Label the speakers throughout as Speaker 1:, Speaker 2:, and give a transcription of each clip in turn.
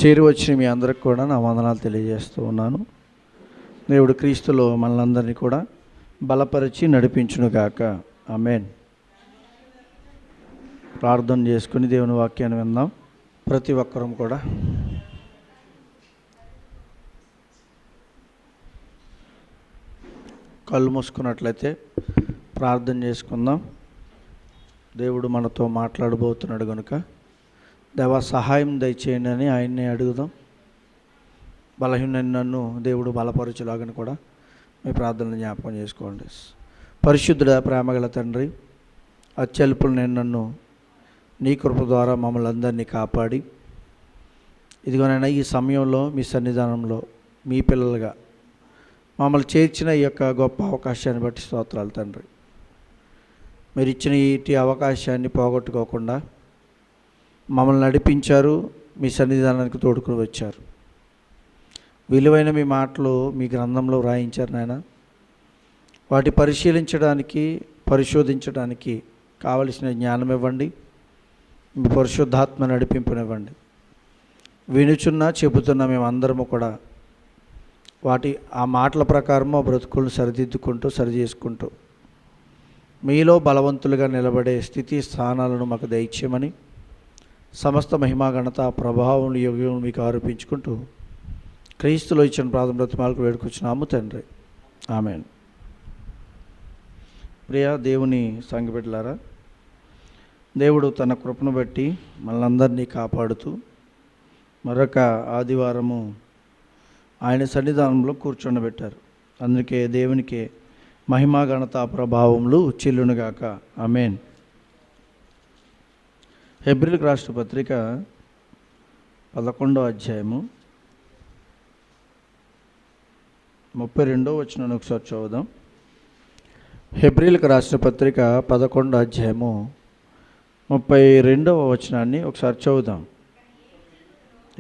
Speaker 1: చేరి వచ్చిన మీ అందరికి కూడా నా వందనాలు తెలియజేస్తూ ఉన్నాను. దేవుడు క్రీస్తులో మనలందరినీ కూడా బలపరిచి నడిపించునుగాక. ఆమేన్. ప్రార్థన చేసుకుని దేవుని వాక్యాన్ని విందాం. ప్రతి ఒక్కరం కూడా కళ్ళు మూసుకున్నట్లయితే ప్రార్థన చేసుకుందాం. దేవుడు మనతో మాట్లాడబోతున్నాడు కనుక దేవా సహాయం దయచేయండి అని ఆయన్ని అడుగుదాం. బలహీనని నన్ను దేవుడు బలపరచులాగని కూడా మీ ప్రార్థనలు జ్ఞాపకం చేసుకోండి. పరిశుద్ధుడ ప్రేమగల తండ్రి, అత్యల్పులు నేను నన్ను నీ కృప ద్వారా మమ్మల్ని అందరినీ కాపాడి ఇదిగోనైనా ఈ సమయంలో మీ సన్నిధానంలో మీ పిల్లలుగా మమ్మల్ని చేర్చిన ఈ యొక్క గొప్ప అవకాశాన్ని బట్టి స్తోత్రాలు తండ్రి. మీరు ఇచ్చిన ఈ అవకాశాన్ని పోగొట్టుకోకుండా మమ్మల్ని నడిపించారు, మీ సన్నిధానానికి తోడుకుని వచ్చారు. విలువైన మీ మాటలు మీ గ్రంథంలో వ్రాయించారు నాయన. వాటి పరిశీలించడానికి పరిశోధించడానికి కావలసిన జ్ఞానం ఇవ్వండి. మీ పరిశుద్ధాత్మ నడిపింపునివ్వండి. వినుచున్నా చెబుతున్నా మేమందరము కూడా ఆ మాటల ప్రకారం మా బ్రతుకులను సరిదిద్దుకుంటూ సరిచేసుకుంటూ మీలో బలవంతులుగా నిలబడే స్థితి స్థానాలను మాకు దయచేయమని సమస్త మహిమా ఘనత ప్రభావం యోగ్యం మీకు ఆరోపించుకుంటూ క్రీస్తులో ఇచ్చిన ప్రార్థన బ్రతిమాలకు వేడుకొచ్చినాము తండ్రి. ఆమేన్. ప్రియ దేవుని సంఘబిడ్డలారా, దేవుడు తన కృపను బట్టి మనలందరినీ కాపాడుతూ మరొక ఆదివారము ఆయన సన్నిధానంలో కూర్చొనబెట్టారు. అందుకే దేవునికి మహిమా ఘనత ప్రభావములు చెల్లునుగాక. ఆమేన్. హెబ్రీయులకు రాసిన పత్రిక 11వ అధ్యాయము 32వ వచనాన్ని ఒకసారి చదువుదాం. హెబ్రీయులకు రాసిన పత్రిక 11వ అధ్యాయము 32వ వచనాన్ని ఒకసారి చదువుదాం.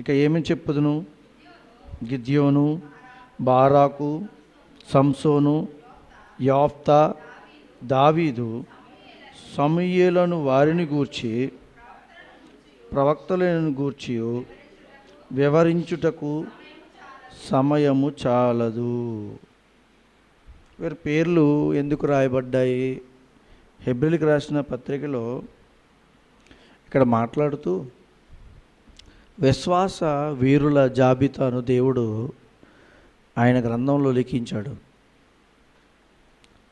Speaker 1: ఇక ఏమని చెప్పుదును? గిద్యోను, బారాకు, సంసోను, యోఫ్తా, దావీదు, సమూయేలును వారిని గూర్చి ప్రవక్తలను గూర్చి వివరించుటకు సమయము చాలదు. వీరి పేర్లు ఎందుకు రాయబడ్డాయి? హెబ్రీయులకు రాసిన పత్రికలో ఇక్కడ మాట్లాడుతూ విశ్వాస వీరుల జాబితాను దేవుడు ఆయన గ్రంథంలో లిఖించాడు.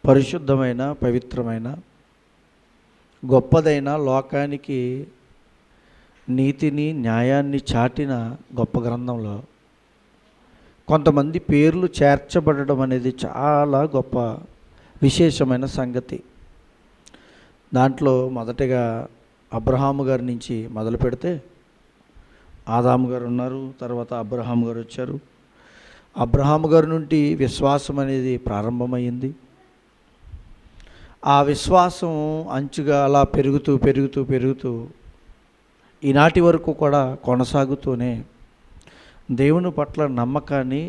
Speaker 1: పరిశుద్ధమైన, పవిత్రమైన, గొప్పదైన, లోకానికి నీతిని న్యాయాన్ని చాటిన గొప్ప గ్రంథంలో కొంతమంది పేర్లు చేర్చబడడం అనేది చాలా గొప్ప విశేషమైన సంగతి. దాంట్లో మొదటగా అబ్రహాము గారి నుంచి మొదలు పెడితే ఆదాము గారు ఉన్నారు, తర్వాత అబ్రహాము గారు వచ్చారు. అబ్రహాము గారి నుండి విశ్వాసం అనేది ప్రారంభమైంది. ఆ విశ్వాసం అంచుగా అలా పెరుగుతూ పెరుగుతూ పెరుగుతూ ఈనాటి వరకు కూడా కొనసాగుతూనే దేవుని పట్ల నమ్మకాన్ని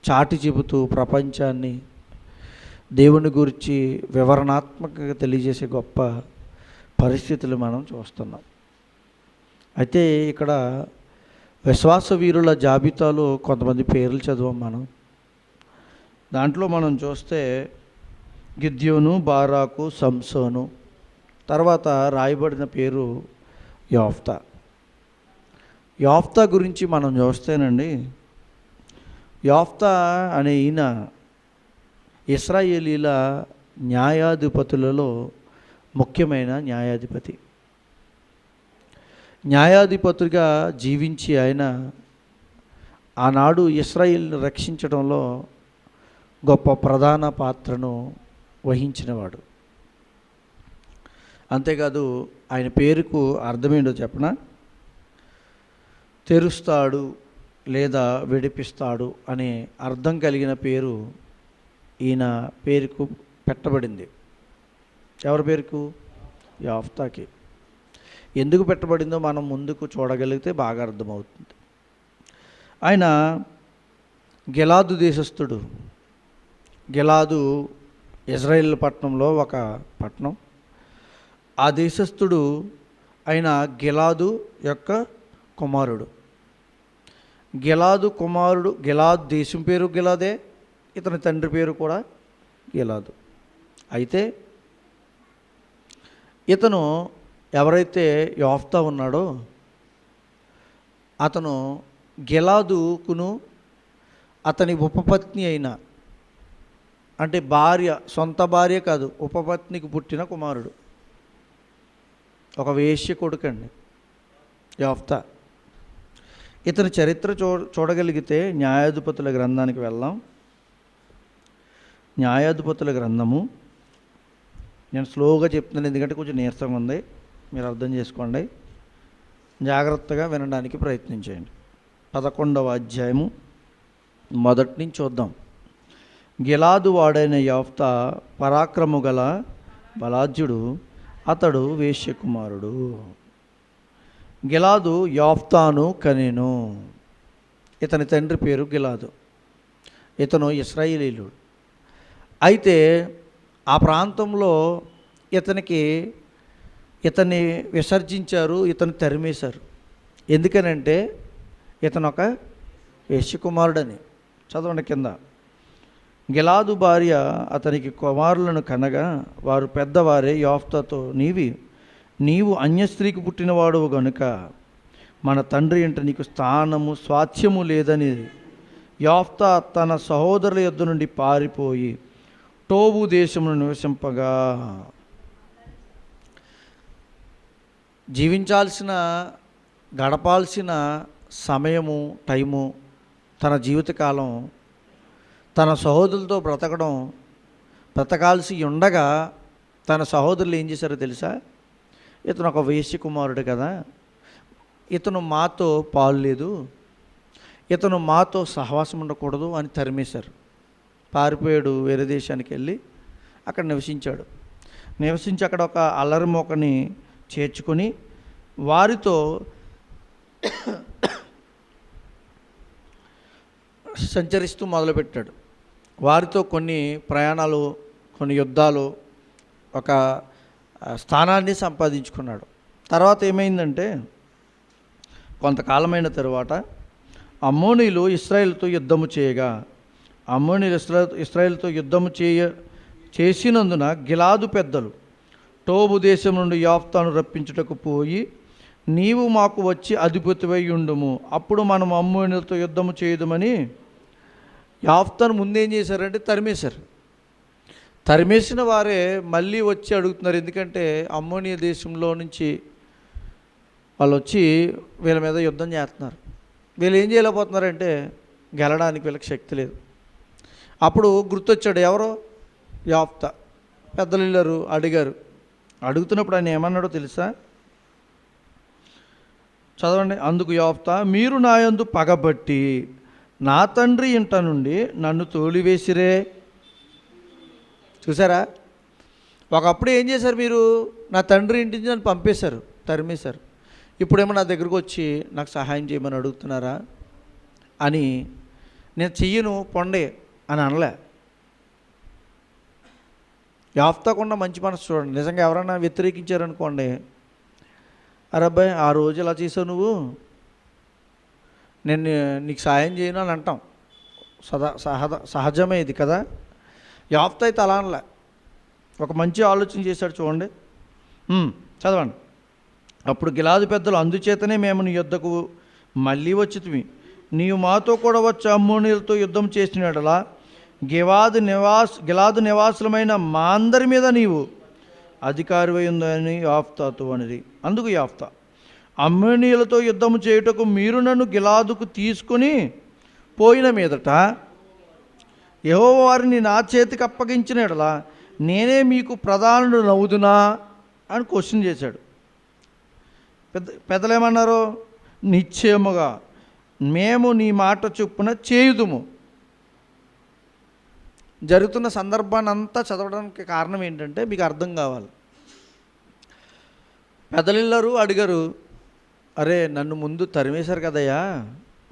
Speaker 1: చాటి చెబుతూ ప్రపంచాన్ని దేవుని గురించి వివరణాత్మకంగా తెలియజేసే గొప్ప పరిస్థితులు మనం చూస్తున్నాం. అయితే ఇక్కడ విశ్వాస వీరుల జాబితాలో కొంతమంది పేర్లు చదివాం మనం. దాంట్లో మనం చూస్తే గిద్యోను, బారాకు, సంసోను, తర్వాత రాయబడిన పేరు యోఫ్తా. యోఫ్తా గురించి మనం చూస్తేనండి, యోఫ్తా అనే ఈయన ఇశ్రాయేలీల న్యాయాధిపతులలో ముఖ్యమైన న్యాయాధిపతి. న్యాయాధిపతిగా జీవించి ఆయన ఆనాడు ఇశ్రాయేలును రక్షించడంలో గొప్ప ప్రధాన పాత్రను వహించినవాడు. అంతేకాదు ఆయన పేరుకు అర్థమేంటో చెప్పనా? తెరుస్తాడు లేదా విడిపిస్తాడు అనే అర్థం కలిగిన పేరు ఈయన పేరుకు పెట్టబడింది. ఎవరి పేరుకు? యోఫ్తాకి. ఎందుకు పెట్టబడిందో మనం ముందుకు చూడగలిగితే బాగా అర్థమవుతుంది. ఆయన గిలాదు దేశస్థుడు. గిలాదు ఇజ్రాయేల్ పట్టణంలో ఒక పట్టణం. ఆ దేశస్థుడు అయిన గిలాదు యొక్క కుమారుడు. గిలాదు కుమారుడు. గిలాదు దేశం పేరు గిలాదే, ఇతని తండ్రి పేరు కూడా గిలాదు. అయితే ఇతను ఎవరైతే యోఫ్తా ఉన్నాడో అతను గిలాదుకును అతని ఉపపత్ని అయిన, అంటే భార్య, సొంత భార్య కాదు, ఉపపత్నికి పుట్టిన కుమారుడు, ఒక వేశ్య కొడుకండి యోఫ్తా. ఇతని చరిత్ర చూడగలిగితే న్యాయాధిపతుల గ్రంథానికి వెళ్దాం. న్యాయాధిపతుల గ్రంథము, నేను స్లోగా చెప్తున్నాను ఎందుకంటే కొంచెం నీరసంగా ఉంది, మీరు అర్థం చేసుకోండి, జాగ్రత్తగా వినడానికి ప్రయత్నించండి. 11వ అధ్యాయము మొదటి నుంచి చూద్దాం. గిలాదు వాడైన యోఫ్తా పరాక్రము గల బలాఢ్యుడు, అతడు వేశ్య కుమారుడు. గిలాదు యోఫ్తాను కనెను. ఇతని తండ్రి పేరు గిలాదు. ఇతను ఇశ్రాయేలీయుడు. అయితే ఆ ప్రాంతంలో ఇతన్ని విసర్జించారు, ఇతను తరిమేశారు. ఎందుకనంటే ఇతను ఒక వేశ్యకుమారుడని. చదవండి కింద. గిలాదు భార్య అతనికి కుమారులను కనగా వారు పెద్దవారే యోఫ్తాతో, నీవు అన్యస్త్రీకి పుట్టినవాడువు గనుక మన తండ్రి ఇంట నీకు స్థానము స్వాస్థ్యము లేదని యోఫ్తా తన సహోదరుల యొద్ద నుండి పారిపోయి టోబు దేశమును నివసింపగా, జీవించాల్సిన గడపాల్సిన సమయము, టైము, తన జీవితకాలం తన సహోదరులతో బ్రతకాల్సి ఉండగా తన సహోదరులు ఏం చేశారో తెలుసా? ఇతను ఒక వేశ్య కుమారుడు కదా, ఇతను మాతో పాలు లేదు, ఇతను మాతో సహవాసం ఉండకూడదు అని తరిమేశారు. పారిపోయాడు, వేరే దేశానికి వెళ్ళి అక్కడ నివసించి అక్కడ ఒక అల్లరి మొక్కని చేర్చుకొని వారితో సంచరిస్తూ మొదలుపెట్టాడు. వారితో కొన్ని ప్రయాణాలు, కొన్ని యుద్ధాలు, ఒక స్థానాన్ని సంపాదించుకున్నాడు. తర్వాత ఏమైందంటే కొంతకాలమైన తరువాత అమ్మోనీయులు ఇశ్రాయేలుతో యుద్ధము చేయగా, అమ్మోనీయులు ఇశ్రాయేలుతో యుద్ధము చేసినందున గిలాదు పెద్దలు టోబు దేశం నుండి యోఫ్తాను రప్పించుటకు పోయి, నీవు మాకు వచ్చి అధిపతివై ఉండుము, అప్పుడు మనం అమ్మోనీయులతో యుద్ధము చేయదుమని యోఫ్తాను ముందేం చేశారంటే తరిమేశారు. తరిమేసిన వారే మళ్ళీ వచ్చి అడుగుతున్నారు. ఎందుకంటే అమ్మోనియా దేశంలో నుంచి వాళ్ళు వచ్చి వీళ్ళ మీద యుద్ధం చేస్తున్నారు. వీళ్ళు ఏం చేయలేకపోతున్నారంటే గెలడానికి వీళ్ళకి శక్తి లేదు. అప్పుడు గుర్తొచ్చాడు ఎవరో? యోఫ్తా. పెద్దలు వెళ్ళారు, అడుగుతున్నప్పుడు ఆయన ఏమన్నాడో తెలుసా? చదవండి. అందుకు యోఫ్తా, మీరు నా యందు పగబట్టి నా తండ్రి ఇంట నుండి నన్ను తోలివేసిరే. చూసారా? ఒకప్పుడు ఏం చేశారు మీరు? నా తండ్రి ఇంటి నుంచి నన్ను పంపేశారు, తరిమేశారు. ఇప్పుడేమో నా దగ్గరకు వచ్చి నాకు సహాయం చేయమని అడుగుతున్నారా అని. నేను చెయ్యను పొండే అని అనలే. యోఫ్తాకుండా మంచి మనసు చూడండి. నిజంగా ఎవరైనా వ్యతిరేకించారనుకోండి, అరే అబ్బాయి ఆ రోజు ఇలా చేసావు నువ్వు, నేను నీకు సాయం చేయను అని అంటాం. సహజమే ఇది కదా. యోఫ్తా అయితే అలా అనలే, ఒక మంచి ఆలోచన చేశాడు. చూడండి, చదవండి. అప్పుడు గిలాదు పెద్దలు, అందుచేతనే మేము నీ యొద్దకు మళ్ళీ వచ్చితిమి, నీవు మాతో కూడా వచ్చి అమ్మోనీయులతో యుద్ధం చేసినట్లా గిలాదు నివాసులమైన మా అందరి మీద నీవు అధికారివై ఉందని యోఫ్తాతో అనేది. అందుకు యోఫ్తా, అమ్మోనీయులతో యుద్ధము చేయుటకు మీరు నన్ను గిలాదుకు తీసుకొని పోయిన మీదట యెహోవా వారిని నా చేతికి అప్పగించిన ఎడలా నేనే మీకు ప్రధానుడు నవ్వుదునా అని క్వశ్చన్ చేశాడు. పెద్దలు ఏమన్నారు? నిశ్చయముగా మేము నీ మాట చొప్పున చేయుదుము. జరుగుతున్న సందర్భాన్ని అంతా చదవడానికి కారణం ఏంటంటే మీకు అర్థం కావాలి. పెద్దలిల్లరు అడిగారు, అరే నన్ను ముందు తరిమేశారు కదయ్యా,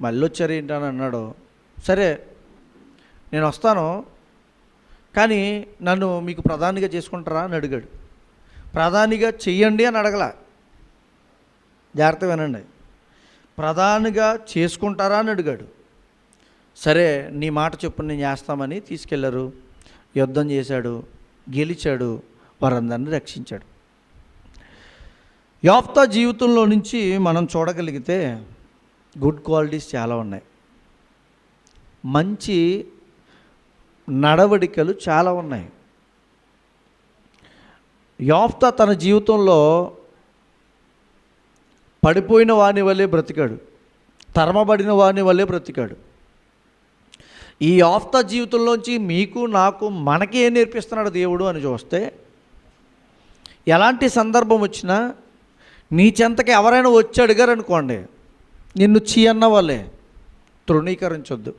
Speaker 1: మళ్ళీ వచ్చారు ఏంటని అన్నాడు. సరే నేను వస్తాను, కానీ నన్ను మీకు ప్రధానిగా చేసుకుంటారా అని అడిగాడు. ప్రధానిగా చెయ్యండి అని అడగల. జాగ్రత్త వినండి. ప్రధానిగా చేసుకుంటారా అని అడిగాడు. సరే నీ మాట చొప్పున నేను చేస్తామని తీసుకెళ్లారు. యుద్ధం చేశాడు, గెలిచాడు, వారందరిని రక్షించాడు. యోఫ్తా జీవితంలో నుంచి మనం చూడగలిగితే గుడ్ క్వాలిటీస్ చాలా ఉన్నాయి, మంచి నడవడికలు చాలా ఉన్నాయి. యోఫ్తా తన జీవితంలో పడిపోయిన వాని వల్లే బ్రతికాడు, తరమబడిన వాని వల్లే బ్రతికాడు. ఈ యోఫ్తా జీవితంలోంచి మీకు నాకు మనకి ఏం నేర్పిస్తున్నాడు దేవుడు అని చూస్తే, ఎలాంటి సందర్భం వచ్చినా నీ చెంతకి ఎవరైనా వచ్చి అడిగారు అనుకోండి, నిన్ను చీ అన్న వాళ్ళే తృణీకరించొద్దు.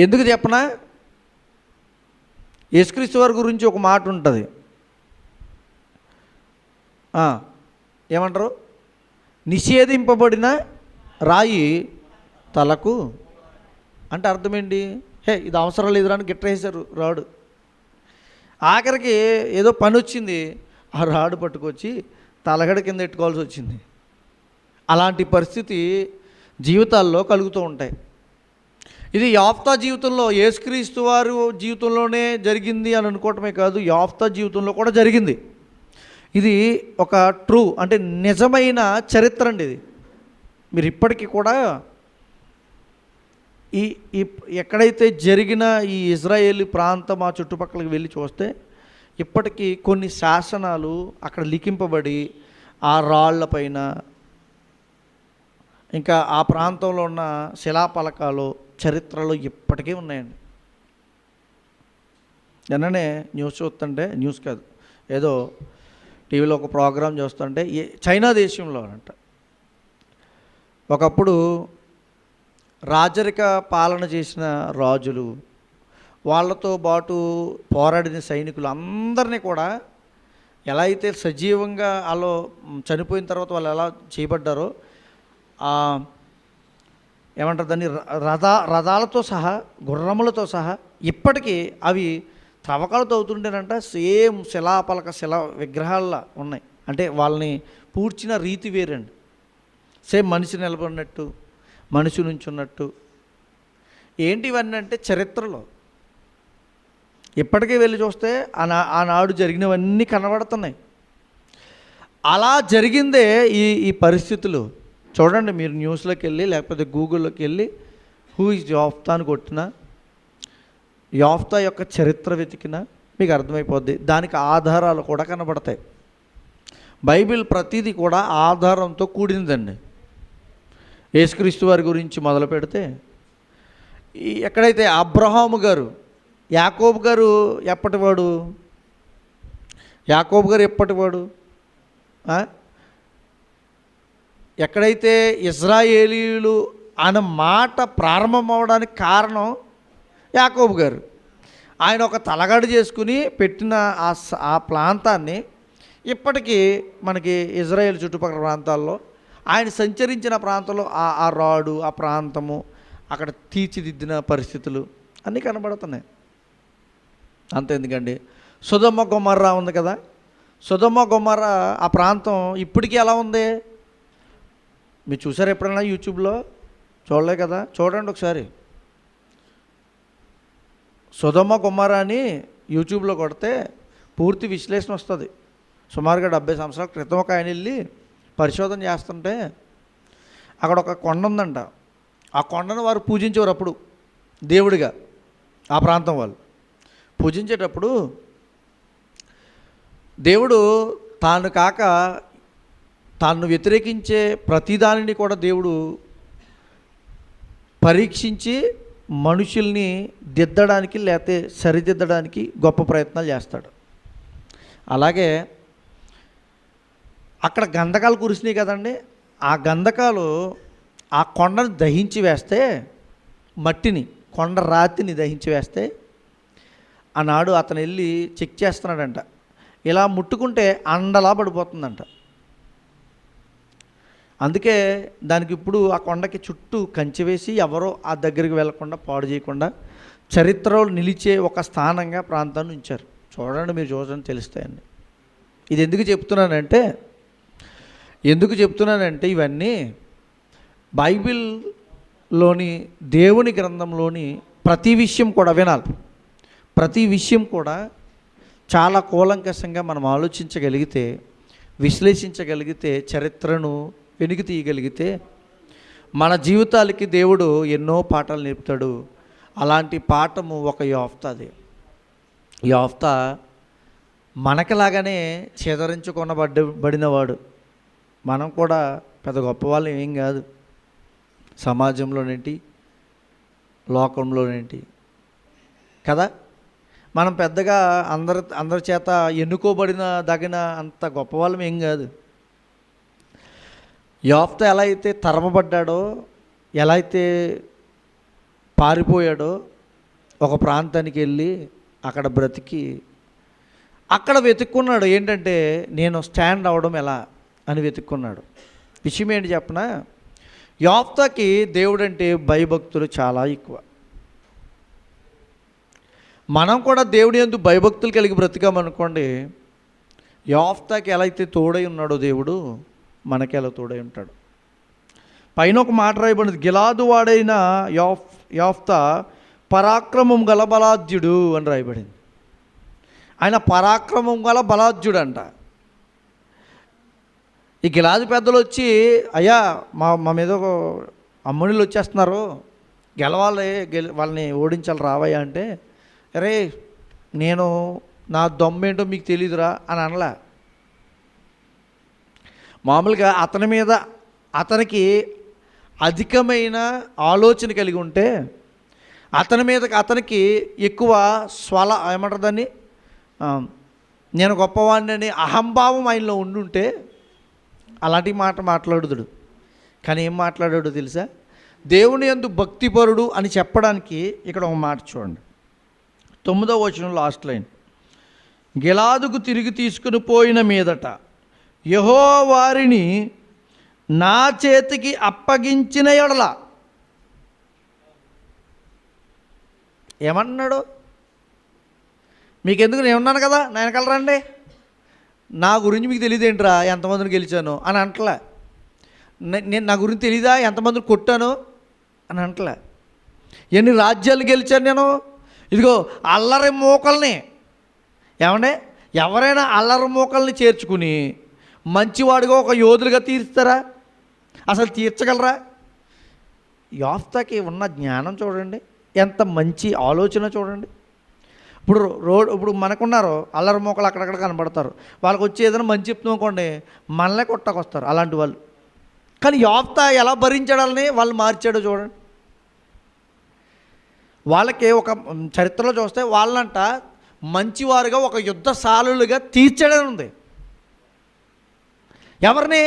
Speaker 1: ఎందుకు చెప్పనా, యేసుక్రీస్తు వారి గురించి ఒక మాట ఉంటుంది, ఏమంటారు, నిషేధింపబడిన రాయి తలకు అంటే అర్థమేంటి, ఇది అవసరం లేదురా అని గిట్రేసారు రాడు. ఆఖరికి ఏదో పని వచ్చింది, ఆ రాడు పట్టుకొచ్చి తలగడ కింద పెట్టుకోవాల్సి వచ్చింది. అలాంటి పరిస్థితి జీవితాల్లో కలుగుతూ ఉంటాయి. ఇది యోఫ్తా జీవితంలో, యేసుక్రీస్తు వారి జీవితంలోనే జరిగింది అని అనుకోవటమే కాదు, యోఫ్తా జీవితంలో కూడా జరిగింది. ఇది ఒక ట్రూ అంటే నిజమైన చరిత్ర అండి. ఇది మీరు ఇప్పటికీ కూడా ఈ ఎక్కడైతే జరిగిన ఈ ఇజ్రాయేలీ ప్రాంతం ఆ చుట్టుపక్కలకి వెళ్ళి చూస్తే ఇప్పటికీ కొన్ని శాసనాలు అక్కడ లిఖింపబడి ఆ రాళ్లపైన, ఇంకా ఆ ప్రాంతంలో ఉన్న శిలాపలకాలు చరిత్రలో ఇప్పటికీ ఉన్నాయండి. నిన్ననే న్యూస్ చూస్తుంటే, న్యూస్ కాదు, ఏదో టీవీలో ఒక ప్రోగ్రాం చూస్తుంటే చైనా దేశంలో అంట ఒకప్పుడు రాజరిక పాలన చేసిన రాజులు, వాళ్ళతో పాటు పోరాడిన సైనికులు అందరినీ కూడా ఎలా అయితే సజీవంగా వాళ్ళు చనిపోయిన తర్వాత వాళ్ళు ఎలా చేయబడ్డారో, ఏమంటారు దాన్ని, రథాలతో సహా గుర్రములతో సహా ఇప్పటికీ అవి త్రవ్వకాలతో అవుతుంటేనంట సేమ్ శిల విగ్రహాల్లా ఉన్నాయి. అంటే వాళ్ళని పూడ్చిన రీతి వేరండి. సేమ్ మనిషి నిలబడినట్టు, మనిషి నుంచి ఉన్నట్టు. ఏంటి ఇవన్నీ అంటే చరిత్రలో ఇప్పటికీ వెళ్ళి చూస్తే ఆనాడు జరిగినవన్నీ కనబడుతున్నాయి. అలా జరిగిందే ఈ పరిస్థితులు. చూడండి, మీరు న్యూస్లోకి వెళ్ళి లేకపోతే గూగుల్లోకి వెళ్ళి హూ ఇస్ యోఫ్తా అని కొట్టినా, యోఫ్తా యొక్క చరిత్ర వెతికినా మీకు అర్థమైపోద్ది. దానికి ఆధారాలు కూడా కనబడతాయి. బైబిల్ ప్రతిదీ కూడా ఆధారంతో కూడినదండి. యేసుక్రీస్తు వారి గురించి మొదలు పెడితే, ఎక్కడైతే అబ్రహాము గారు, యాకోబు గారు ఎప్పటివాడు, యాకోబు గారు ఎప్పటివాడు, ఎక్కడైతే ఇజ్రాయేలీయులు అన్న మాట ప్రారంభం అవడానికి కారణం యాకోబు గారు. ఆయన ఒక తలగడు చేసుకుని పెట్టిన ఆ ప్రాంతాన్ని ఇప్పటికీ మనకి ఇజ్రాయేల్ చుట్టుపక్కల ప్రాంతాల్లో ఆయన సంచరించిన ప్రాంతంలో ఆ రాడు, ఆ ప్రాంతము, అక్కడ తీర్చిదిద్దిన పరిస్థితులు అన్నీ కనబడుతున్నాయి. అంతెందుకండి, సొదొమ గొమొర్రా ఉంది కదా, సొదొమ గొమొర్రా ఆ ప్రాంతం ఇప్పటికీ ఎలా ఉంది, మీరు చూసారు ఎప్పుడైనా యూట్యూబ్లో? చూడలే కదా, చూడండి ఒకసారి. సొదొమ గొమొర్రా అని యూట్యూబ్లో కొడితే పూర్తి విశ్లేషణ వస్తుంది. సుమారుగా 70 సంవత్సరాల క్రితం ఒక ఆయన వెళ్ళి పరిశోధన చేస్తుంటే అక్కడ ఒక కొండ ఉందంట. ఆ కొండను వారు పూజించేవారు అప్పుడు దేవుడిగా. ఆ ప్రాంతం వాళ్ళు పూజించేటప్పుడు దేవుడు తాను కాక తాను వ్యతిరేకించే ప్రతిదానిని కూడా దేవుడు పరీక్షించి మనుషుల్ని దిద్దడానికి లేకపోతే సరిదిద్దడానికి గొప్ప ప్రయత్నాలు చేస్తాడు. అలాగే అక్కడ గంధకాలు కురిసినాయి కదండి. ఆ గంధకాలు ఆ కొండను దహించి వేస్తే, మట్టిని, కొండ రాతిని దహించి వేస్తే, ఆనాడు అతను వెళ్ళి చెక్ చేస్తున్నాడంట. ఇలా ముట్టుకుంటే అండలా పడిపోతుందంట. అందుకే దానికి ఇప్పుడు ఆ కొండకి చుట్టూ కంచె వేసి ఎవరో ఆ దగ్గరికి వెళ్లకుండా, పాడు చేయకుండా చరిత్రలో నిలిచే ఒక స్థానంగా ప్రాంతాన్ని ఉంచారు. చూడండి, మీరు చూడండి తెలుస్తాయండి. ఇది ఎందుకు చెప్తున్నానంటే, ఎందుకు చెప్తున్నానంటే ఇవన్నీ బైబిల్లోని దేవుని గ్రంథంలోని ప్రతి విషయం కూడా వినాలి. ప్రతి విషయం కూడా చాలా కూలంకషంగా మనం ఆలోచించగలిగితే, విశ్లేషించగలిగితే, చరిత్రను వెలికి తీయగలిగితే మన జీవితాలకి దేవుడు ఎన్నో పాఠాలు నేర్పుతాడు. అలాంటి పాఠము ఒక యోఫ్తాది. యోఫ్తా మనకలాగానే బడినవాడు. మనం కూడా పెద్ద గొప్పవాళ్ళు ఏం కాదు. సమాజంలోనేంటి, లోకంలోనేంటి కదా. మనం పెద్దగా అందరి చేత దగిన అంత గొప్పవాళ్ళం ఏం కాదు. యోఫ్తా ఎలా అయితే తరమబడ్డాడో, ఎలా అయితే పారిపోయాడో, ఒక ప్రాంతానికి వెళ్ళి అక్కడ బ్రతికి అక్కడ వెతుక్కున్నాడు. ఏంటంటే నేను స్టాండ్ అవడం ఎలా అని వెతుక్కున్నాడు. విషయం ఏంటి చెప్పనా, యోఫ్తాకి దేవుడంటే భయభక్తులు చాలా ఎక్కువ. మనం కూడా దేవుడి యందు భయభక్తులు కలిగి బ్రతికామనుకోండి, యోఫ్తాకి ఎలా అయితే తోడై ఉన్నాడో దేవుడు మనకి ఎలా తోడై ఉంటాడు. పైన ఒక మాట రాయబడింది, గిలాదు వాడైన యోఫ్తా పరాక్రమం గల బలాఢ్యుడు అని రాయబడింది. ఆయన పరాక్రమం గల బలాఢ్యుడు అంట. ఈ గిలాదు పెద్దలు వచ్చి, అయ్యా మా మీద ఒక అమ్మణులు వచ్చేస్తున్నారు, గెలవాలి, వాళ్ళని ఓడించాలి రావయ్యా అంటే, అరే నేను నా దమ్మేంటో మీకు తెలీదురా అని అనలా. మామూలుగా అతనికి అధికమైన ఆలోచన కలిగి ఉంటే, అతనికి ఎక్కువ ఏమంటారు దాన్ని, నేను గొప్పవాడిని అని అహంభావం ఆయనలో ఉండుంటే అలాంటి మాట మాట్లాడుదుడు. కానీ ఏం మాట్లాడాడు తెలుసా, దేవుని యందు భక్తిపరుడు అని చెప్పడానికి ఇక్కడ ఒక మాట చూడండి, 9వ వచనం లాస్ట్ లైన్. గిలాదుకు తిరిగి తీసుకుని పోయిన మీదట యెహోవా వారిని నా చేతికి అప్పగించిన ఎడల, ఏమన్నాడు, మీకెందుకు నేను ఉన్నాను కదా, నా వెనకాల రండి, నా గురించి మీకు తెలియదేంట్రా ఎంతమందిని గెలిచాను అని అంటలే. నేను నా గురించి తెలీదా ఎంతమందిని కొట్టాను అని అంటలే. ఎన్ని రాజ్యాలు గెలిచాను నేను, ఇదిగో అల్లరి మూకల్ని, ఏమంటే ఎవరైనా అల్లరి మూకల్ని చేర్చుకుని మంచివాడిగా ఒక యోధులుగా తీరుస్తారా, అసలు తీర్చగలరా? యోఫ్తాకి ఉన్న జ్ఞానం చూడండి, ఎంత మంచి ఆలోచన చూడండి. ఇప్పుడు మనకున్నారు అల్లరి మూకలు, అక్కడక్కడ కనబడతారు, వాళ్ళకి వచ్చి ఏదైనా మంచి చెప్తాం అనుకోండి మనలే కొట్టకొస్తారు అలాంటి వాళ్ళు. కానీ యోఫ్తా ఎలా భరించడాలని వాళ్ళు మార్చాడో చూడండి. వాళ్ళకి ఒక చరిత్రలో చూస్తే వాళ్ళంట మంచివారుగా ఒక యుద్ధశాలులుగా తీర్చడం ఉంది. ఎవరిని?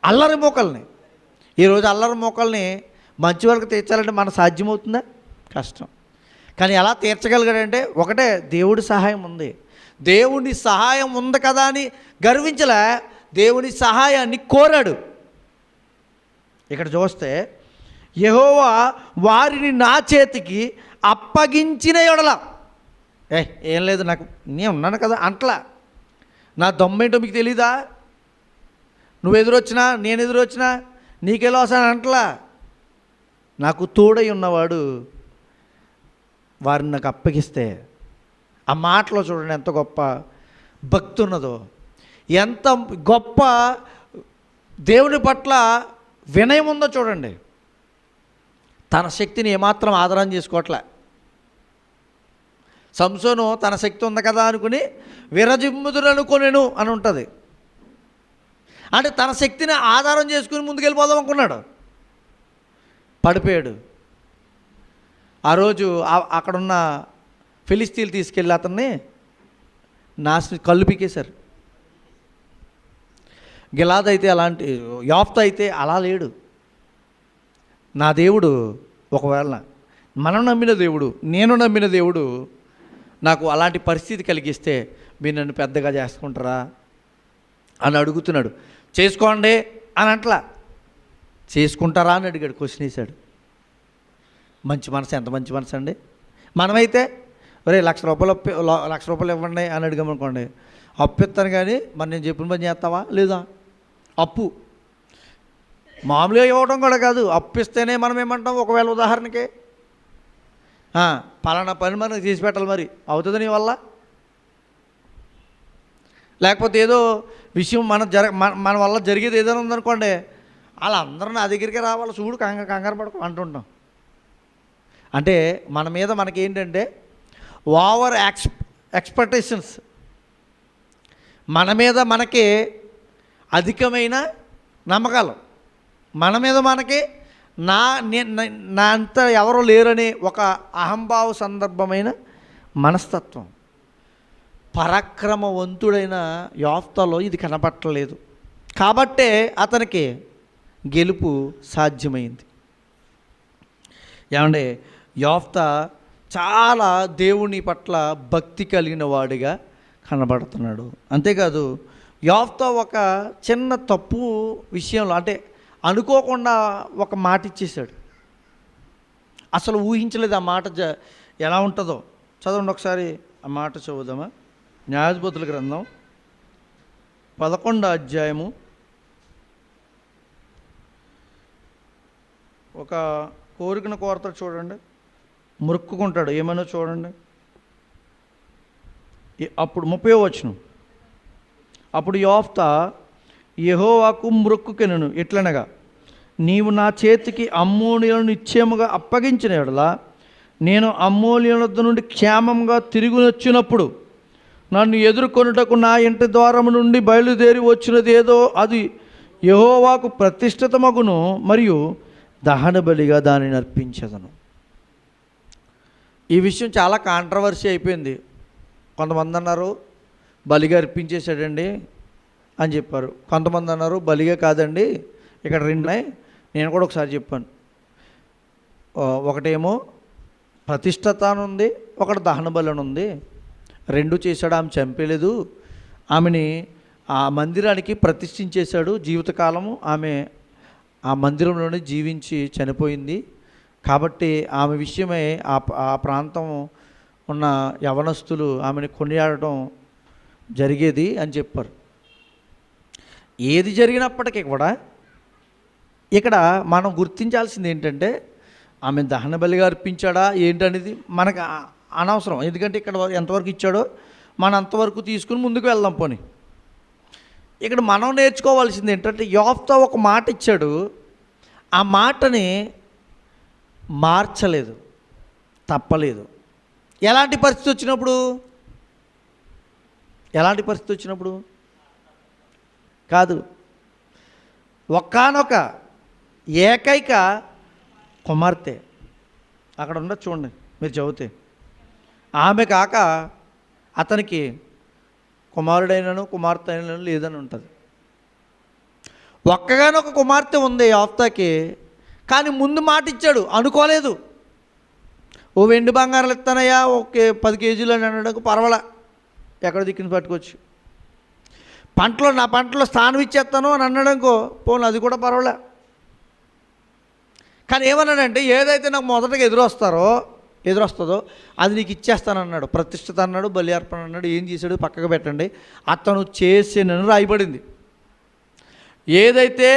Speaker 1: అల్లరి మూకల్ని. ఈరోజు అల్లరి మూకల్ని మంచివారికి తీర్చాలంటే మన సాధ్యమవుతుందా? కష్టం. కానీ ఎలా తీర్చగలిగాడంటే, ఒకటే దేవుడి సహాయం ఉంది. దేవుని సహాయం ఉంది కదా అని గర్వించలే, దేవుని సహాయాన్ని కోరాడు. ఇక్కడ చూస్తే యెహోవా వారిని నా చేతికి అప్పగించిన ఎడల, ఏం లేదు నాకు, నేను ఉన్నాను కదా అంట్లా, నా దమ్మేంటో మీకు తెలీదా, నువ్వు ఎదురొచ్చినా నేను ఎదురొచ్చినా నీకెలా వస్తాను అంట్లా, నాకు తోడై ఉన్నవాడు వారిని నాకు అప్పగిస్తే. ఆ మాటలో చూడండి ఎంత గొప్ప భక్తి ఉన్నదో, ఎంత గొప్ప దేవుని పట్ల వినయం ఉందో చూడండి. తన శక్తిని ఏమాత్రం ఆధారం చేసుకోవట్లే. సంసోను తన శక్తి ఉంది కదా అనుకుని విరజిమ్ముదురనుకొనెను అని ఉంటుంది. అంటే తన శక్తిని ఆధారం చేసుకుని ముందుకెళ్ళిపోదాం అనుకున్నాడు, పడిపోయాడు. ఆ రోజు అక్కడున్న ఫిలిస్తీన్లు తీసుకెళ్ళి అతన్ని కళ్ళు పీకేశారు. గిలాదు అయితే అలాంటి, యోఫ్తా అయితే అలా లేడు. నా దేవుడు, ఒకవేళ మనం నమ్మిన దేవుడు, నేను నమ్మిన దేవుడు నాకు అలాంటి పరిస్థితి కలిగిస్తే మీరు నన్ను పెద్దగా చేసుకుంటారా అని అడుగుతున్నాడు. చేసుకోండి అని అంటలా, చేసుకుంటారా అని అడిగాడు, క్వశ్చన్ వేశాడు. మంచి మనసు, ఎంత మంచి మనసు అండి. మనమైతే ఒరే ₹1,00,000 ఇవ్వండి అని అడిగామనుకోండి, అప్పిస్తాను కానీ మరి నేను చెప్పిన పని చేస్తావా లేదా, అప్పు మామూలుగా ఇవ్వడం కూడా కాదు, అప్పు ఇస్తేనే మనం ఏమంటాం, ఒకవేళ ఉదాహరణకి పలానా పని మనకు చేసి పెట్టాలి, మరి అవుతుంది నీ వల్ల? లేకపోతే ఏదో విషయం మన వల్ల జరిగేది ఏదైనా ఉందనుకోండి, వాళ్ళందరూ నా దగ్గరికి రావాలి, చూడు కంగారు పడకు అంటుంటాం. అంటే మన మీద మనకేంటంటే ఓవర్ ఎక్స్పెక్టేషన్స్, మన మీద మనకి అధికమైన నమ్మకాలు, మన మీద మనకి నా అంత ఎవరో లేరనే ఒక అహంభావ సందర్భమైన మనస్తత్వం. పరాక్రమవంతుడైన యోఫ్తాలో ఇది కనపట్టలేదు, కాబట్టే అతనికి గెలుపు సాధ్యమైంది. ఏమంటే యోఫ్తా చాలా దేవుని పట్ల భక్తి కలిగిన వాడిగా కనబడుతున్నాడు. అంతేకాదు యోఫ్తా ఒక చిన్న తప్పు విషయంలో, అంటే అనుకోకుండా ఒక మాట ఇచ్చేశాడు. అసలు ఊహించలేదు ఆ మాట ఎలా ఉంటుందో. చదవండి ఒకసారి ఆ మాట చదువుదామా. న్యాయాధిపతుల గ్రంథం 11వ అధ్యాయము ఒక కోరికను కోరతాడు చూడండి, మొక్కుకుంటాడు, ఏమైనా చూడండి. అప్పుడు 30వ వచనం, అప్పుడు యోఫ్తా యెహోవాకు మొక్కుకొనెను ఇట్లనగా, నీవు నా చేతికి అమ్మోనీయులను నిశ్చయముగా అప్పగించిన యెడల నేను అమ్మోనీయుల వద్ద నుండి క్షేమంగా తిరిగి వచ్చినప్పుడు నన్ను ఎదుర్కొనుటకు నా ఇంటి ద్వారము నుండి బయలుదేరి వచ్చినది ఏదో అది యెహోవాకు ప్రతిష్ఠితమగును, మరియు దహన బలిగా దానిని అర్పించదను. ఈ విషయం చాలా కాంట్రవర్సీ అయిపోయింది. కొంతమంది అన్నారు బలిగా అర్పించేశాడండి అని చెప్పారు, కొంతమంది అన్నారు బలిగా కాదండి, ఇక్కడ రెండున్నాయి. నేను కూడా ఒకసారి చెప్పాను, ఒకటేమో ప్రతిష్ఠత అని ఉంది, ఒకటి దహన బలి అని ఉంది. రెండు చేశాడు, ఆమె చంపేలేదు, ఆమెని ఆ మందిరానికి ప్రతిష్ఠించేశాడు. జీవితకాలము ఆమె ఆ మందిరంలోనే జీవించి చనిపోయింది, కాబట్టి ఆమె విషయమై ఆ ప్రాంతం ఉన్న యవనస్తులు ఆమెను కొనియాడటం జరిగేది అని చెప్పారు. ఏది జరిగినప్పటికీ కూడా ఇక్కడ మనం గుర్తించాల్సింది ఏంటంటే, ఆమె దహన బలిగా అర్పించాడా ఏంటనేది మనకు అనవసరం. ఎందుకంటే ఇక్కడ ఎంతవరకు ఇచ్చాడో మనం అంతవరకు తీసుకుని ముందుకు వెళ్దాం. పోనీ ఇక్కడ మనం నేర్చుకోవాల్సింది ఏంటంటే, యోఫ్తా ఒక మాట ఇచ్చాడు, ఆ మాటని మార్చలేదు, తప్పలేదు. ఎలాంటి పరిస్థితి వచ్చినప్పుడు కాదు, ఒక్కానొక ఏకైక కుమార్తె అక్కడ ఉండదు చూడండి, మీరు చదివితే. ఆమె కాక అతనికి కుమారుడైనను కుమార్తె అయినను లేదని ఉంటుంది. ఒక్కగానొక కుమార్తె ఉంది యోఫ్తాకి, కానీ ముందు మాట ఇచ్చాడు, అనుకోలేదు. ఓ వెండి బంగారాలు ఇస్తానయ్యా, ఓకే 10 కేజీలు అని అనడానికి పర్వాలా, ఎక్కడ దిక్కుని పట్టుకోవచ్చు. నా పంటలో స్థానం ఇచ్చేస్తాను అని అన్నాడనుకో, పోను అది కూడా పర్వాలే. కానీ ఏమన్నాడంటే, ఏదైతే నాకు మొదటగా ఎదురొస్తుందో అది నీకు ఇచ్చేస్తానన్నాడు. ప్రతిష్ఠిత అన్నాడు, బలి అర్పణ అన్నాడు. ఏం చేశాడు పక్కకు పెట్టండి, అతను చేసినను రాయబడింది. ఏదైతే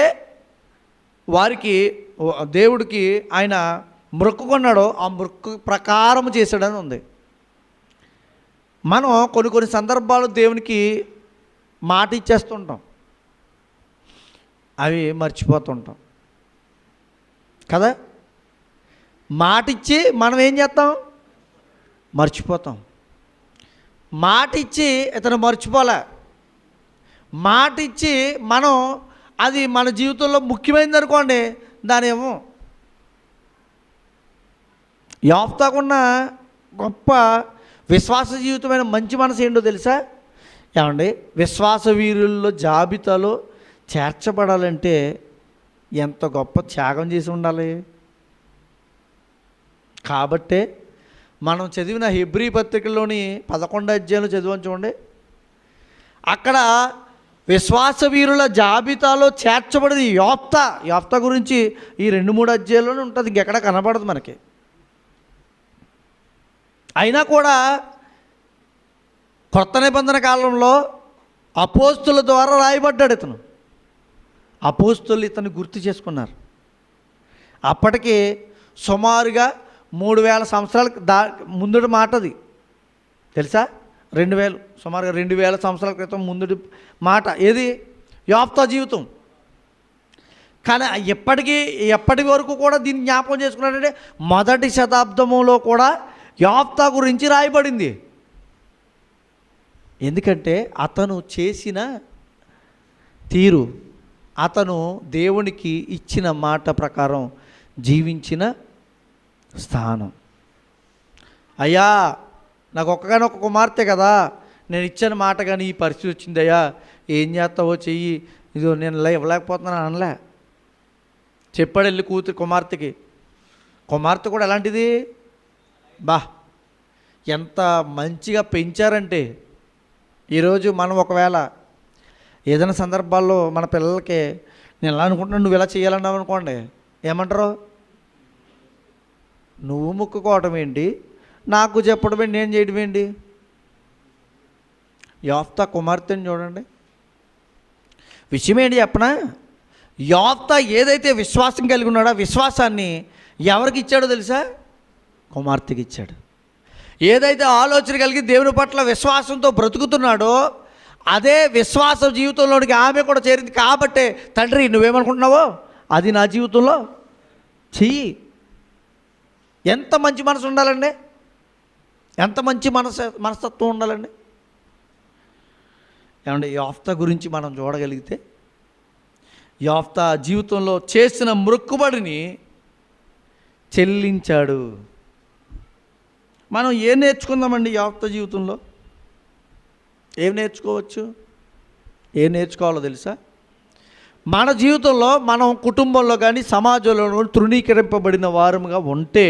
Speaker 1: వారికి దేవుడికి ఆయన మొక్కుకున్నాడో ఆ మొక్కు ప్రకారం చేశాడని ఉంది. మనం కొన్ని సందర్భాలు దేవునికి మాట ఇచ్చేస్తుంటాం, అవి మర్చిపోతుంటాం కదా. మాట ఇచ్చి మనం ఏం చేస్తాం, మర్చిపోతాం. మాట ఇచ్చి ఇతను మర్చిపోలే, మాట ఇచ్చి మనం అది మన జీవితంలో ముఖ్యమైనది అనుకోండి, దానేమో యోఫ్తాకున్న గొప్ప విశ్వాస జీవితమైన మంచి మనసు ఏంటో తెలుసా ఏమండి? విశ్వాస వీరుల్లో జాబితాలో చేర్చబడాలంటే ఎంత గొప్ప త్యాగం చేసి ఉండాలి. కాబట్టే మనం చదివిన హెబ్రీ పత్రికలోని 11వ అధ్యాయంలో చదివాను చూడండి, అక్కడ విశ్వాస వీరుల జాబితాలో చేర్చబడింది యోఫ్తా గురించి ఈ 2-3 అధ్యాయాల్లోనే ఉంటుంది, ఇంకెక్కడ కనబడదు మనకి. అయినా కూడా కొత్త నిబంధన కాలంలో అపోస్తుల ద్వారా రాయబడ్డాడు ఇతను. అపోస్తలులు ఇతన్ని గుర్తు చేసుకున్నారు. అప్పటికే సుమారుగా 3000 సంవత్సరాల ముందుటి మాట అది తెలుసా. 2000 సుమారుగా 2000 సంవత్సరాల క్రితం ముందుటి మాట ఏది, యోఫ్తా జీవితం. కానీ ఎప్పటి వరకు కూడా దీన్ని జ్ఞాపకం చేసుకున్నాడంటే మొదటి శతాబ్దంలో కూడా యోఫ్తా గురించి రాయబడింది. ఎందుకంటే అతను చేసిన తీరు, అతను దేవునికి ఇచ్చిన మాట ప్రకారం జీవించిన స్థానం. అయ్యా నాకు ఒక్కగానొక్క కుమార్తె కదా, నేను ఇచ్చిన మాట కానీ ఈ పరిస్థితి వచ్చిందయ్యా, ఏం చేస్తావో చెయ్యి, ఇదో నేను ఇవ్వలేకపోతున్నాను అనలే. చెప్పాడు వెళ్ళి కుమార్తెకి. కుమార్తె కూడా ఎలాంటిది, ఎంత మంచిగా పెంచారంటే, ఈరోజు మనం ఒకవేళ ఏదైనా సందర్భాల్లో మన పిల్లలకి నేను ఎలా అనుకుంటున్నాను నువ్వు ఇలా చేయాలన్నావు అనుకోండి, ఏమంటారు, నువ్వు ముక్కుకోవటం ఏంటి, నాకు చెప్పడం ఏంటి, నేను చేయడం ఏంటి. యోఫ్తా కుమార్తెని చూడండి. విషయం ఏంటి చెప్పనా, యోఫ్తా ఏదైతే విశ్వాసం కలిగి ఉన్నాడో ఆ విశ్వాసాన్ని ఎవరికి ఇచ్చాడో తెలుసా, కుమార్తెకి ఇచ్చాడు. ఏదైతే ఆలోచన కలిగి దేవుని పట్ల విశ్వాసంతో బ్రతుకుతున్నాడో అదే విశ్వాస జీవితంలోనికి ఆమె కూడా చేరింది. కాబట్టే తండ్రి నువ్వేమనుకుంటున్నావో అది నా జీవితంలో చెయ్యి. ఎంత మంచి మనసు ఉండాలండి, ఎంత మంచి మనస్తత్వం ఉండాలండి. ఏమంటే యోఫ్తా గురించి మనం చూడగలిగితే, యోఫ్తా జీవితంలో చేసిన మొక్కుబడిని చెల్లించాడు. మనం ఏం నేర్చుకుందామండి యోఫ్తా జీవితంలో, ఏం నేర్చుకోవచ్చు, ఏం నేర్చుకోవాలో తెలుసా. మన జీవితంలో మనం కుటుంబంలో కానీ సమాజంలో తృణీకరింపబడిన వారముగా ఉంటే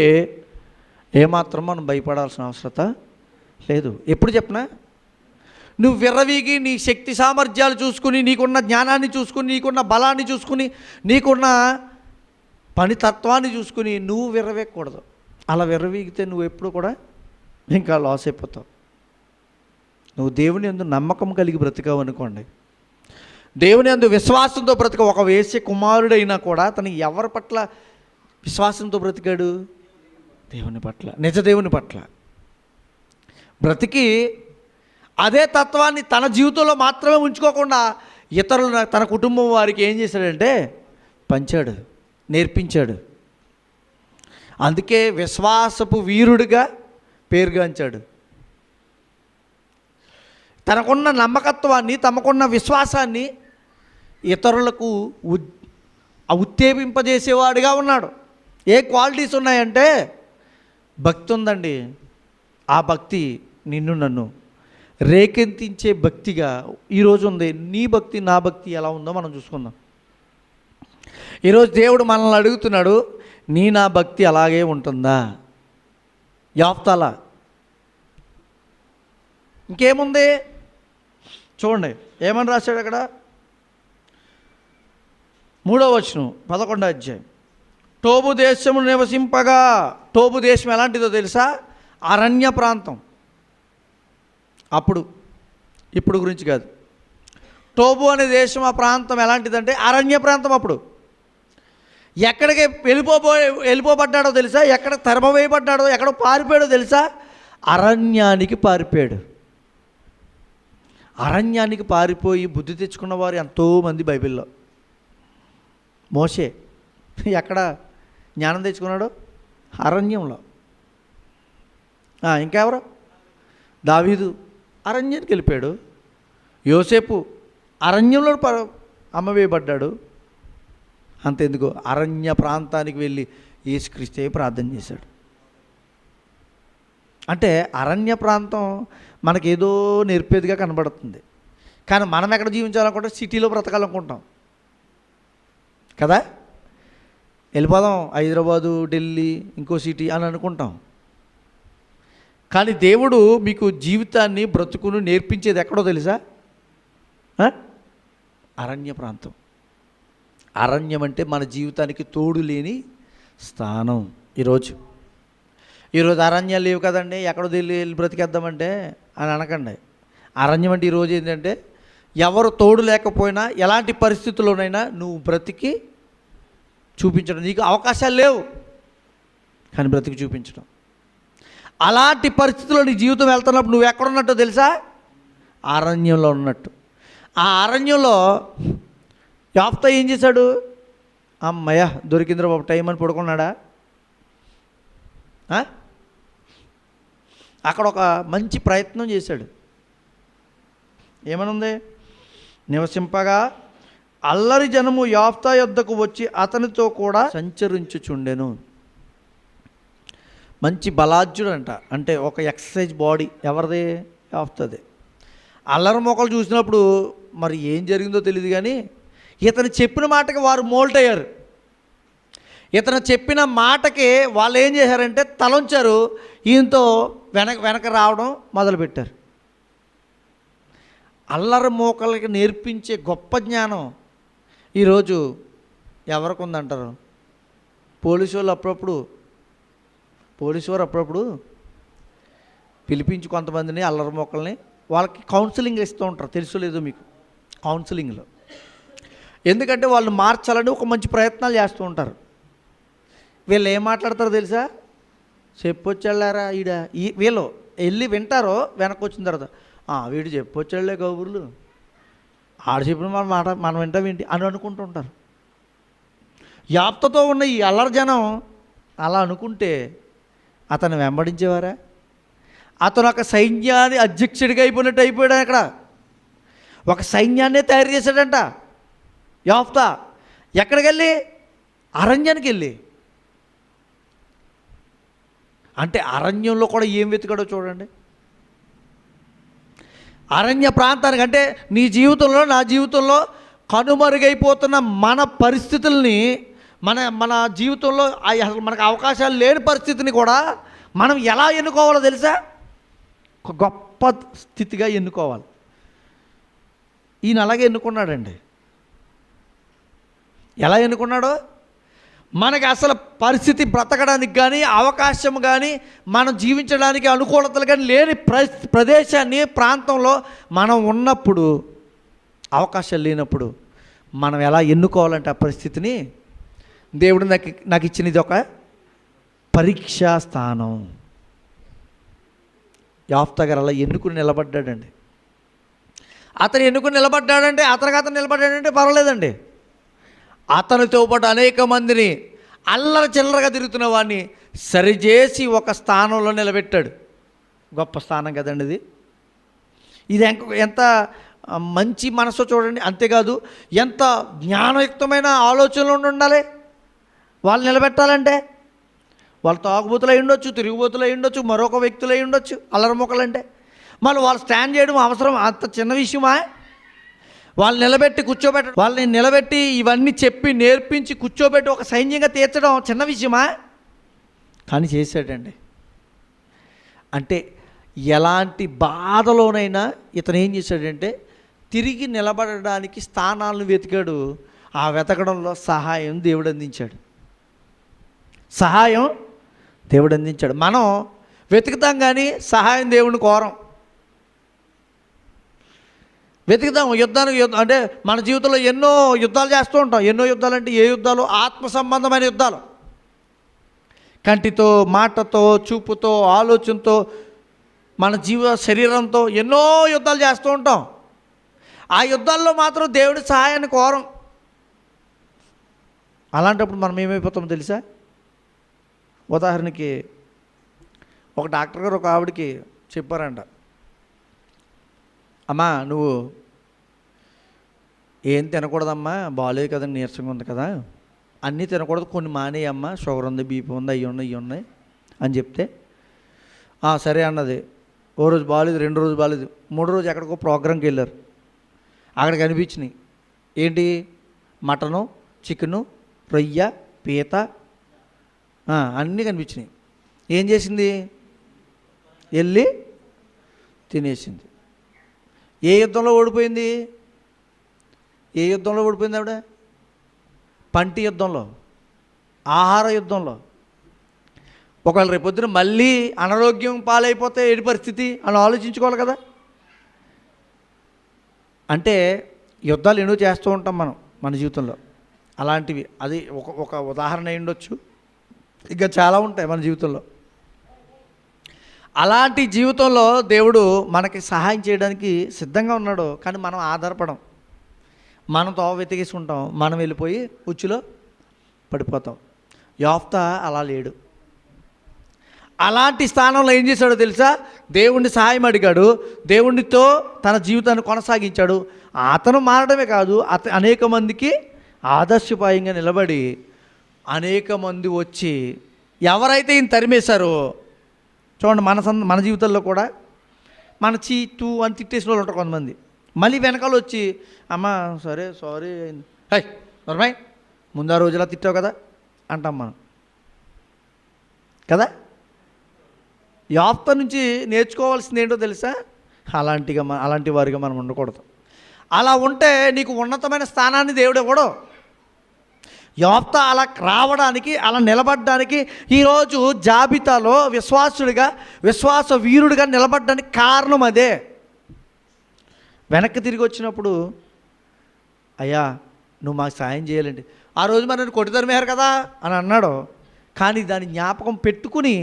Speaker 1: ఏమాత్రం మనం భయపడాల్సిన అవసరం లేదు. ఎప్పుడు చెప్పనా, నువ్వు విర్రవీగి నీ శక్తి సామర్థ్యాలు చూసుకుని, నీకున్న జ్ఞానాన్ని చూసుకుని, నీకున్న బలాన్ని చూసుకుని, నీకున్న పని తత్వాన్ని చూసుకుని నువ్వు విర్రవేయకూడదు. అలా విర్రవీగితే నువ్వు ఎప్పుడు కూడా ఇంకా లాస్ అయిపోతావు. నువ్వు దేవుని యందు నమ్మకం కలిగి బ్రతికావు అనుకోండి, దేవుని యందు విశ్వాసంతో బ్రతిక. ఒక వేశ్య కుమారుడైనా కూడా తను ఎవరి పట్ల విశ్వాసంతో బ్రతికాడు, దేవుని పట్ల, నిజ దేవుని పట్ల బ్రతికి అదే తత్వాన్ని తన జీవితంలో మాత్రమే ఉంచుకోకుండా ఇతరులు తన కుటుంబం వారికి ఏం చేశాడంటే పంచాడు, నేర్పించాడు. అందుకే విశ్వాసపు వీరుడిగా పేరుగాంచాడు. తనకున్న నమ్మకత్వాన్ని, తమకున్న విశ్వాసాన్ని ఇతరులకు ఉత్తేజింపజేసేవాడిగా ఉన్నాడు. ఏ క్వాలిటీస్ ఉన్నాయంటే భక్తి ఉందండి. ఆ భక్తి నిన్ను నన్ను రేకెత్తించే భక్తిగా ఈరోజు ఉంది. నీ భక్తి నా భక్తి ఎలా ఉందో మనం చూసుకుందాం. ఈరోజు దేవుడు మనల్ని అడుగుతున్నాడు, నా భక్తి అలాగే ఉంటుందా. యోఫ్తాలా ఇంకేముంది చూడండి, ఏమని రాశాడు అక్కడ 3వ వచనం 11వ అధ్యాయం. టోబు దేశము నివసింపగా. టోబు దేశం ఎలాంటిదో తెలుసా, అరణ్య ప్రాంతం. ఇప్పుడు గురించి కాదు. టోబు అనే దేశం, ఆ ప్రాంతం ఎలాంటిదంటే అరణ్య ప్రాంతం. అప్పుడు ఎక్కడికి వెళ్ళిపోబడ్డాడో తెలుసా, ఎక్కడ తరమవేయబడ్డాడో, ఎక్కడ పారిపోయాడో తెలుసా, అరణ్యానికి పారిపోయాడు. అరణ్యానికి పారిపోయి బుద్ధి తెచ్చుకున్న వారు ఎంతోమంది బైబిల్లో. మోషే ఎక్కడ జ్ఞానం తెచ్చుకున్నాడు, అరణ్యంలో. ఇంకెవరు, దావీదు అరణ్యానికి వెళ్ళిపోయాడు. యోసేపు అరణ్యంలో అమ్మవేయబడ్డాడు. అంతెందుకు, అరణ్య ప్రాంతానికి వెళ్ళి యేసుక్రీస్తే ప్రార్థన చేశాడు. అంటే అరణ్య ప్రాంతం మనకేదో నేర్పేదిగా కనబడుతుంది. కానీ మనం ఎక్కడ జీవించాలనుకుంటే సిటీలో బ్రతకాలనుకుంటాం కదా. వెళ్ళిపోదాం హైదరాబాదు, ఢిల్లీ, ఇంకో సిటీ అని అనుకుంటాం. కానీ దేవుడు మీకు జీవితాన్ని బ్రతుకును నేర్పించేది ఎక్కడో తెలుసా, అరణ్య ప్రాంతం. అరణ్యం అంటే మన జీవితానికి తోడు లేని స్థానం. ఈరోజు అరణ్యాలు లేవు కదండి, ఎక్కడో వెళ్ళి బ్రతికేద్దామంటే అని అనకండి. అరణ్యం అంటే ఈరోజు ఏంటంటే ఎవరు తోడు లేకపోయినా ఎలాంటి పరిస్థితుల్లోనైనా నువ్వు బ్రతికి చూపించడం, నీకు అవకాశాలు లేవు కానీ బ్రతికి చూపించడం. అలాంటి పరిస్థితుల్లో నీ జీవితం వెళ్తున్నప్పుడు నువ్వు ఎక్కడున్నట్టో తెలుసా? అరణ్యంలో ఉన్నట్టు. ఆ అరణ్యంలో యాఫ్తా ఏం చేశాడు? అమ్మయ్య దొరికిందిరా బాబు టైం అని పడుకున్నాడా? అక్కడ ఒక మంచి ప్రయత్నం చేశాడు. ఏమనుంది? నివసింపగా అల్లరి జనము యాఫ్తా యొద్దకు వచ్చి అతనితో కూడా సంచరించుచుండెను. మంచి బలాజ్యుడు అంట, అంటే ఒక ఎక్సర్సైజ్ బాడీ. ఎవరిది? యాఫ్తాదే. అల్లరి మొక్కలు చూసినప్పుడు మరి ఏం జరిగిందో తెలియదు కానీ ఇతను చెప్పిన మాటకి వారు మోల్ట్ అయ్యారు. ఇతను చెప్పిన మాటకి వాళ్ళు ఏం చేశారంటే తలంచారు, ఈయనతో వెనక రావడం మొదలుపెట్టారు. అల్లరి మోకలకి నేర్పించే గొప్ప జ్ఞానం ఈరోజు ఎవరికి ఉందంటారు? పోలీసు వారు అప్పుడప్పుడు పిలిపించి కొంతమందిని అల్లరి మోకల్ని వాళ్ళకి కౌన్సిలింగ్ ఇస్తూ ఉంటారు. తెలుసో లేదో మీకు? కౌన్సిలింగ్లో ఎందుకంటే వాళ్ళు మార్చాలని ఒక మంచి ప్రయత్నాలు చేస్తూ ఉంటారు. వీళ్ళు ఏం మాట్లాడతారో తెలుసా? చెప్పొచ్చాళ్ళారా వీళ్ళు వెళ్ళి వింటారో వెనక్కి వచ్చిన తర్వాత వీడు చెప్పొచ్చాళ్లే కబుర్లు, ఆడు చెప్పిన మాట మనం వింటామేంటి అని అనుకుంటూ ఉంటారు. యాప్తతో ఉన్న ఈ అల్లరి జనం అలా అనుకుంటే అతను వెంబడించేవారా? అతను ఒక సైన్యాన్ని అధ్యక్షుడిగా అయిపోయాడు. అక్కడ ఒక సైన్యాన్నే తయారు చేశాడంట యాఫ్తా. ఎక్కడికి వెళ్ళి? అరణ్యానికి వెళ్ళి. అంటే అరణ్యంలో కూడా ఏం వెతికాడో చూడండి. అరణ్య ప్రాంతానికి, అంటే నీ జీవితంలో నా జీవితంలో కనుమరుగైపోతున్న మన పరిస్థితుల్ని, మన జీవితంలో అసలు మనకు అవకాశాలు లేని పరిస్థితిని కూడా మనం ఎలా ఎన్నుకోవాలో తెలుసా? ఒక గొప్ప స్థితిగా ఎన్నుకోవాలి. ఈయన అలాగే ఎన్నుకున్నాడండి. ఎలా ఎన్నుకున్నాడో? మనకి అసలు పరిస్థితి బ్రతకడానికి కానీ అవకాశం కానీ మనం జీవించడానికి అనుకూలతలు కానీ లేని ప్రదేశాన్ని, ప్రాంతంలో మనం ఉన్నప్పుడు, అవకాశాలు లేనప్పుడు మనం ఎలా ఎన్నుకోవాలంటే ఆ పరిస్థితిని దేవుడు నాకు ఇచ్చినది ఒక పరీక్షా స్థానం. యాఫ్తా గారు అలా ఎన్నుకుని నిలబడ్డాడండి. అతను ఎన్నుకుని నిలబడ్డాడంటే అతను నిలబడ్డాడంటే పర్వాలేదండి. అతనితో పాటు అనేక మందిని అల్లరి చిల్లరగా తిరుగుతున్న వాడిని సరిచేసి ఒక స్థానంలో నిలబెట్టాడు. గొప్ప స్థానం కదండి ఇది. ఇది ఎంత మంచి మనసు చూడండి. అంతేకాదు ఎంత జ్ఞానయుక్తమైన ఆలోచనలు ఉండాలి వాళ్ళు నిలబెట్టాలంటే. వాళ్ళు తాగుబోతులు అయి ఉండొచ్చు, తిరుగుబోతులు అయి ఉండొచ్చు, మరొక వ్యక్తులు అయి ఉండొచ్చు అల్లరి మొక్కలంటే. మళ్ళీ వాళ్ళు స్టాండ్ చేయడం అవసరం? అంత చిన్న విషయమా? వాళ్ళు నిలబెట్టి కూర్చోబెట్టడం, వాళ్ళని నిలబెట్టి ఇవన్నీ చెప్పి నేర్పించి కూర్చోబెట్టి ఒక సైన్యంగా తీర్చడం చిన్న విషయమా? కానీ చేశాడండి. అంటే ఎలాంటి బాధలోనైనా ఇతను ఏం చేశాడంటే తిరిగి నిలబడడానికి స్థానాలను వెతికాడు. ఆ వెతకడంలో సహాయం దేవుడు అందించాడు. మనం వెతుకుతాం కానీ సహాయం దేవుని కోరం. వెతుకుతాం యుద్ధానికి అంటే మన జీవితంలో ఎన్నో యుద్ధాలు చేస్తూ ఉంటాం. ఎన్నో యుద్ధాలు అంటే ఏ యుద్ధాలు? ఆత్మ సంబంధమైన యుద్ధాలు. కంటితో, మాటతో, చూపుతో, ఆలోచనతో, మన శరీరంతో ఎన్నో యుద్ధాలు చేస్తూ ఉంటాం. ఆ యుద్ధాల్లో మాత్రం దేవుడి సహాయాన్ని కోరం. అలాంటప్పుడు మనం ఏమైపోతామో తెలుసా? ఉదాహరణకి ఒక డాక్టర్ గారు ఒక ఆవిడకి చెప్పారంట, అమ్మా నువ్వు ఏం తినకూడదమ్మా, బాగాలేదు కదండి, నీరసంగా ఉంది కదా, అన్నీ తినకూడదు, కొన్ని మానేయమ్మా, షుగర్ ఉంది, బీపీ ఉంది, అవి ఉన్నాయి అని చెప్తే సరే అన్నది. ఓ రోజు బాగాలేదు, 2 రోజు బాగాలేదు, 3 రోజు ఎక్కడికో ప్రోగ్రాంకి వెళ్ళారు. అక్కడికి అనిపించినాయి ఏంటి? మటను, చికెను, రొయ్య, పీత అన్నీ కనిపించినాయి. ఏం చేసింది? వెళ్ళి తినేసింది. ఏ యుద్ధంలో ఓడిపోయింది ఆవిడ? పంటి యుద్ధంలో, ఆహార యుద్ధంలో. ఒకవేళ రేపొద్దున మళ్ళీ అనారోగ్యం పాలైపోతే ఏడి పరిస్థితి అని ఆలోచించుకోవాలి కదా. అంటే యుద్ధాలు ఎన్నో చేస్తూ ఉంటాం మనం మన జీవితంలో. అలాంటివి అది ఒక ఒక ఉదాహరణ అయి ఉండొచ్చు, ఇంకా చాలా ఉంటాయి మన జీవితంలో. అలాంటి జీవితంలో దేవుడు మనకి సహాయం చేయడానికి సిద్ధంగా ఉన్నాడు. కానీ మనం ఆధారపడం, మనం తోవ వెతికేసుకుంటాం, మనం వెళ్ళిపోయి ఉచ్చులో పడిపోతాం. యోఫ్తా అలా లేడు. అలాంటి స్థానంలో ఏం చేశాడో తెలుసా? దేవుణ్ణి సహాయం అడిగాడు, దేవునితో తన జీవితాన్ని కొనసాగించాడు. అతను మారడమే కాదు, అనేక మందికి ఆదర్శపాయంగా నిలబడి అనేక మంది వచ్చి ఎవరైతే ఈయన తరిమేశారో చూడండి, మన జీవితంలో కూడా మన చీతు అని తిట్టేసిన వాళ్ళు ఉంటారు కొంతమంది. మళ్ళీ వెనకాల వచ్చి అమ్మ సరే సారీ హై నర్మయ్ ముందు ఆ రోజులా తిట్టావు కదా అంటాం మనం కదా. యోఫ్తా నుంచి నేర్చుకోవాల్సింది ఏంటో తెలుసా? అలాంటి వారిగా మనం ఉండకూడదు. అలా ఉంటే నీకు ఉన్నతమైన స్థానాన్ని దేవుడు ఇవ్వడు. యోఫ్తా అలా రావడానికి, అలా నిలబడడానికి, ఈరోజు జాబితాలో విశ్వాస వీరుడిగా నిలబడడానికి కారణం అదే. వెనక్కి తిరిగి వచ్చినప్పుడు అయ్యా నువ్వు మాకు సాయం చేయాలండి, ఆ రోజు మరి నన్ను కొట్టితరిమేశారు కదా అని అన్నాడు. కానీ దాని జ్ఞాపకం పెట్టుకుని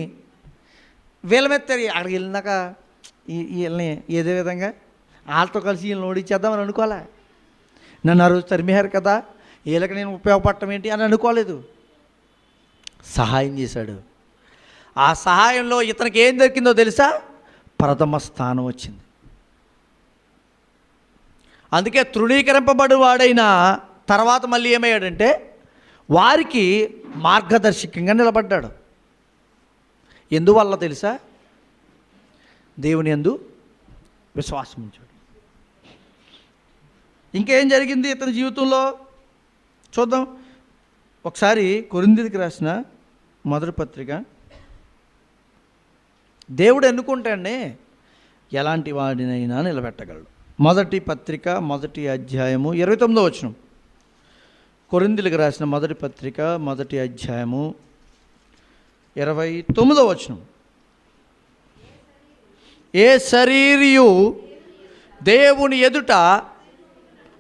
Speaker 1: వీళ్ళ మీద అక్కడికి వెళ్ళినాక వీళ్ళని ఏదే విధంగా వాళ్ళతో కలిసి వీళ్ళని ఓడించేద్దామని అనుకోలే. నన్ను ఆ రోజు తరిమేశారు కదా, వీళ్ళకి నేను ఉపయోగపడటం ఏంటి అని అనుకోలేదు. సహాయం చేశాడు. ఆ సహాయంలో ఇతనికి ఏం దొరికిందో తెలుసా? ప్రథమ స్థానం వచ్చింది. అందుకే తృణీకరింపబడి వాడైన తర్వాత మళ్ళీ ఏమయ్యాడంటే వారికి మార్గదర్శకంగా నిలబడ్డాడు. ఎందువల్ల తెలుసా? దేవుని యందు విశ్వాసం ఉంచాడు. ఇంకేం జరిగింది ఇతని జీవితంలో చూద్దాం ఒకసారి. కొరింథీయులకు రాసిన మొదటి పత్రిక. దేవుడు ఎన్నుకుంటాడే ఎలాంటి వాడినైనా నిలబెట్టగలడు. మొదటి పత్రిక 1వ అధ్యాయము 29వ వచనం. కొరింథీయులకు రాసిన మొదటి పత్రిక 1వ అధ్యాయము 29వ వచనం. ఏ శరీరియు దేవుని ఎదుట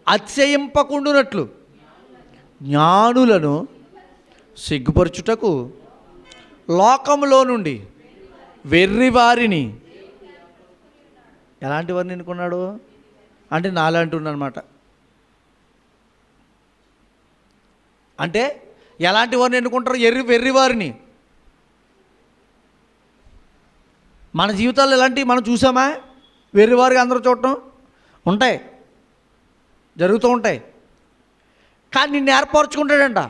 Speaker 1: అతిశయింపకుండునట్లు జ్ఞానులను సిగ్గుపరచుటకు లోకములో నుండి వెర్రివారిని. ఎలాంటి వారిని ఎన్నుకున్నాడు అంటే నాలాంటి ఉన్నమాట. అంటే ఎలాంటి వారిని ఎన్నుకుంటారు? వెర్రివారిని. మన జీవితాల్లో ఎలాంటివి మనం చూసామా? వెర్రివారిగా అందరూ చూడటం ఉంటాయి, జరుగుతూ ఉంటాయి. కానీ నిన్ను ఏర్పరచుకుంటాడంట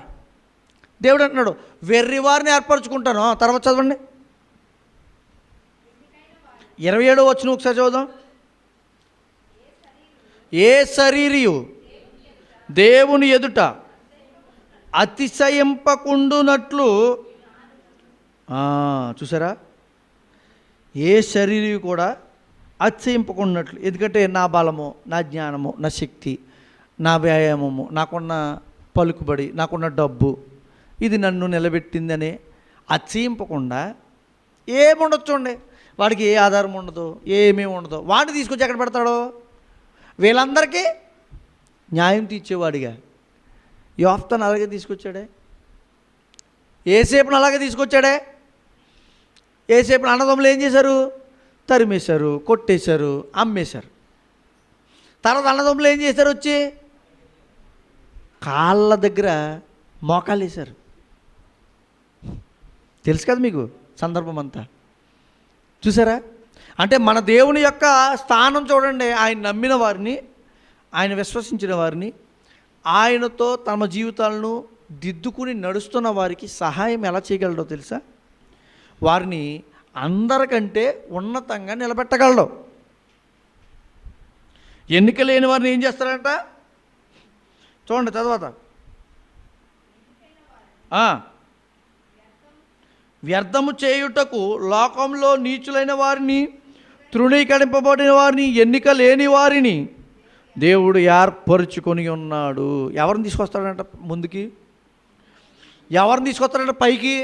Speaker 1: దేవుడు. అంటున్నాడు వెర్రివారిని ఏర్పరచుకుంటాను. తర్వాత చదవండి 27వ వచనం ఒకసారి చదువుదాం. ఏ శరీరియు దేవుని ఎదుట అతిశయింపకుండునట్లు. చూసారా? ఏ శరీరం కూడా అతిశయింపకుండానట్లు. ఎందుకంటే నా బలము, నా జ్ఞానము, నా శక్తి, నా వ్యాయామము, నాకున్న పలుకుబడి, నాకున్న డబ్బు ఇది నన్ను నిలబెట్టిందని అతిశయింపకుండా ఏముండొచ్చు చూడండి. వాడికి ఏ ఆధారం ఉండదు, ఏమేమి ఉండదు. వాడిని తీసుకొచ్చి ఎక్కడ పెడతాడో? వీళ్ళందరికీ న్యాయం తీర్చేవాడిగా యోఫ్తాను అలాగే తీసుకొచ్చాడే. ఏసేపును అలాగే తీసుకొచ్చాడే. ఏసేపును అన్నదమ్ములు ఏం చేశారు? తరిమేశారు, కొట్టేశారు, అమ్మేశారు. తర్వాత అన్నదమ్ములు ఏం చేశారు? వచ్చి కాళ్ళ దగ్గర మోకాలు వేశారు. తెలుసు కదా మీకు సందర్భం అంతా. చూసారా? అంటే మన దేవుని యొక్క స్థానం చూడండి. ఆయన నమ్మిన వారిని, ఆయన విశ్వసించిన వారిని, ఆయనతో తమ జీవితాలను దిద్దుకుని నడుస్తున్న వారికి సహాయం ఎలా చేయగలడో తెలుసా? వారిని అందరికంటే ఉన్నతంగా నిలబెట్టగలడు. ఎన్నిక లేని వారిని ఏం చేస్తారంట? చూడండి తర్వాత. వ్యర్థము చేయుటకు లోకంలో నీచులైన వారిని, తృణీకరింపబడిన వారిని, ఎన్నిక లేని వారిని దేవుడు ఏర్పరుచుకొని ఉన్నాడు. ఎవరిని తీసుకొస్తాడంట ముందుకి? ఎవరిని తీసుకొస్తాడంట పైకి?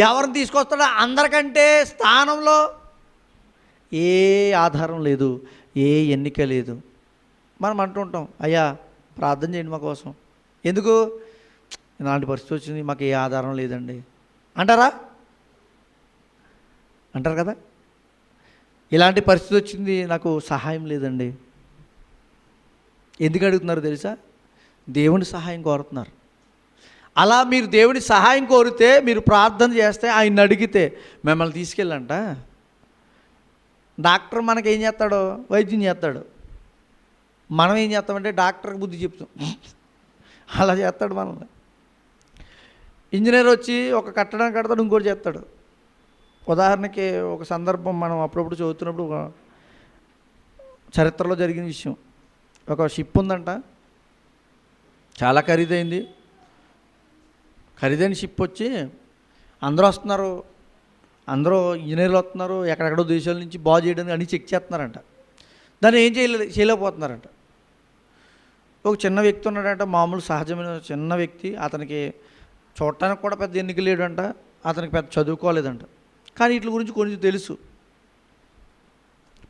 Speaker 1: ఎవరిని తీసుకొస్తాడో? అందరికంటే స్థానంలో ఏ ఆధారం లేదు, ఏ ఎన్నిక లేదు. మనం అంటుంటాం, అయ్యా ప్రార్థన చేయండి మా కోసం. ఎందుకు? ఇలాంటి పరిస్థితి వచ్చింది, మాకు ఏ ఆధారం లేదండి అంటారా? అంటారు కదా. ఇలాంటి పరిస్థితి వచ్చింది, నాకు సహాయం లేదండి. ఎందుకు అడుగుతున్నారు తెలుసా? దేవుని సహాయం కోరుతున్నారు. అలా మీరు దేవుని సహాయం కోరితే, మీరు ప్రార్థన చేస్తే, ఆయన అడిగితే మిమ్మల్ని తీసుకెళ్ళంట. డాక్టర్ మనకేం చేస్తాడో వైద్యం చేస్తాడు, మనం ఏం చేస్తామంటే డాక్టర్కి బుద్ధి చెప్తాం. అలా చేస్తాడు మనల్ని. ఇంజనీర్ వచ్చి ఒక కట్టడం కడతాడు, ఇంకోటి చేస్తాడు. ఉదాహరణకి ఒక సందర్భం మనం అప్పుడప్పుడు చదువుతున్నప్పుడు చరిత్రలో జరిగిన విషయం. ఒక షిప్ ఉందంట, చాలా ఖరీదైంది. ఖరీదైన షిప్ వచ్చి అందరూ వస్తున్నారు, అందరూ ఇంజనీర్లు వస్తున్నారు, ఎక్కడెక్కడో దేశాల నుంచి బాగు చేయడానికి అన్నీ చెక్ చేస్తున్నారంట. దాన్ని ఏం చేయలేకపోతున్నారంట. ఒక చిన్న వ్యక్తి ఉన్నాడంట, మామూలు సహజమైన చిన్న వ్యక్తి. అతనికి చూడటానికి కూడా పెద్ద ఎన్నిక లేడంట, అతనికి పెద్ద చదువుకోలేదంట. కానీ వీటి గురించి కొంచెం తెలుసు.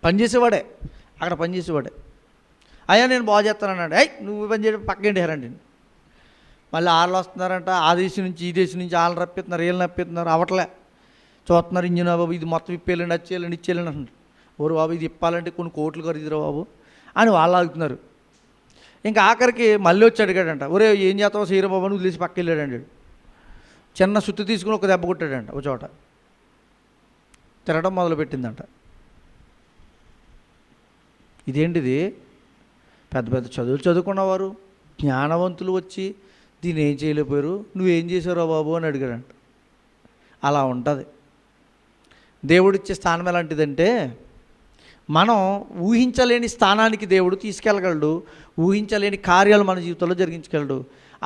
Speaker 1: పనిచేసేవాడే, అక్కడ పనిచేసేవాడే. అయ్యా నేను బాగు చేస్తానన్నాడు. నువ్వు పని చేయడం పక్కేంటి హేరండి. మళ్ళీ వాళ్ళు వస్తున్నారంట, ఆ దేశం నుంచి ఈ దేశం నుంచి వాళ్ళని రప్పిస్తున్నారు, వీళ్ళని రప్పిస్తున్నారు. అవట్లే చూస్తున్నారు, ఇంజిన్ బాబు ఇది మొత్తం ఇప్పేళ్ళండి, వచ్చేయాలండి, ఇచ్చేయాలండి అంటున్నారు. ఓరు బాబు ఇది ఇప్పాలంటే కొన్ని కోట్లు ఖరీదురా బాబు అని వాళ్ళు ఆగుతున్నారు. ఇంకా ఆఖరికి మళ్ళీ వచ్చి అడిగాడంట, ఒరే ఏం చేస్తావో చేయరా బాబు అని వదిలేసి పక్క వెళ్ళాడండి. చిన్న సుత్తి తీసుకుని ఒక దెబ్బ కొట్టాడంట. ఒక చోట తిరగడం మొదలుపెట్టిందంట. ఇదేంటిది? పెద్ద పెద్ద చదువులు చదువుకున్నవారు, జ్ఞానవంతులు వచ్చి దీన్ని ఏం చేయలేకపోయారు, నువ్వేం చేసావురా బాబు అని అడిగాడంట. అలా ఉంటుంది. దేవుడిచ్చే స్థానం ఎలాంటిదంటే, మనం ఊహించలేని స్థానానికి దేవుడు తీసుకెళ్ళగలడు, ఊహించలేని కార్యాలు మన జీవితంలో జరిగించగలడు.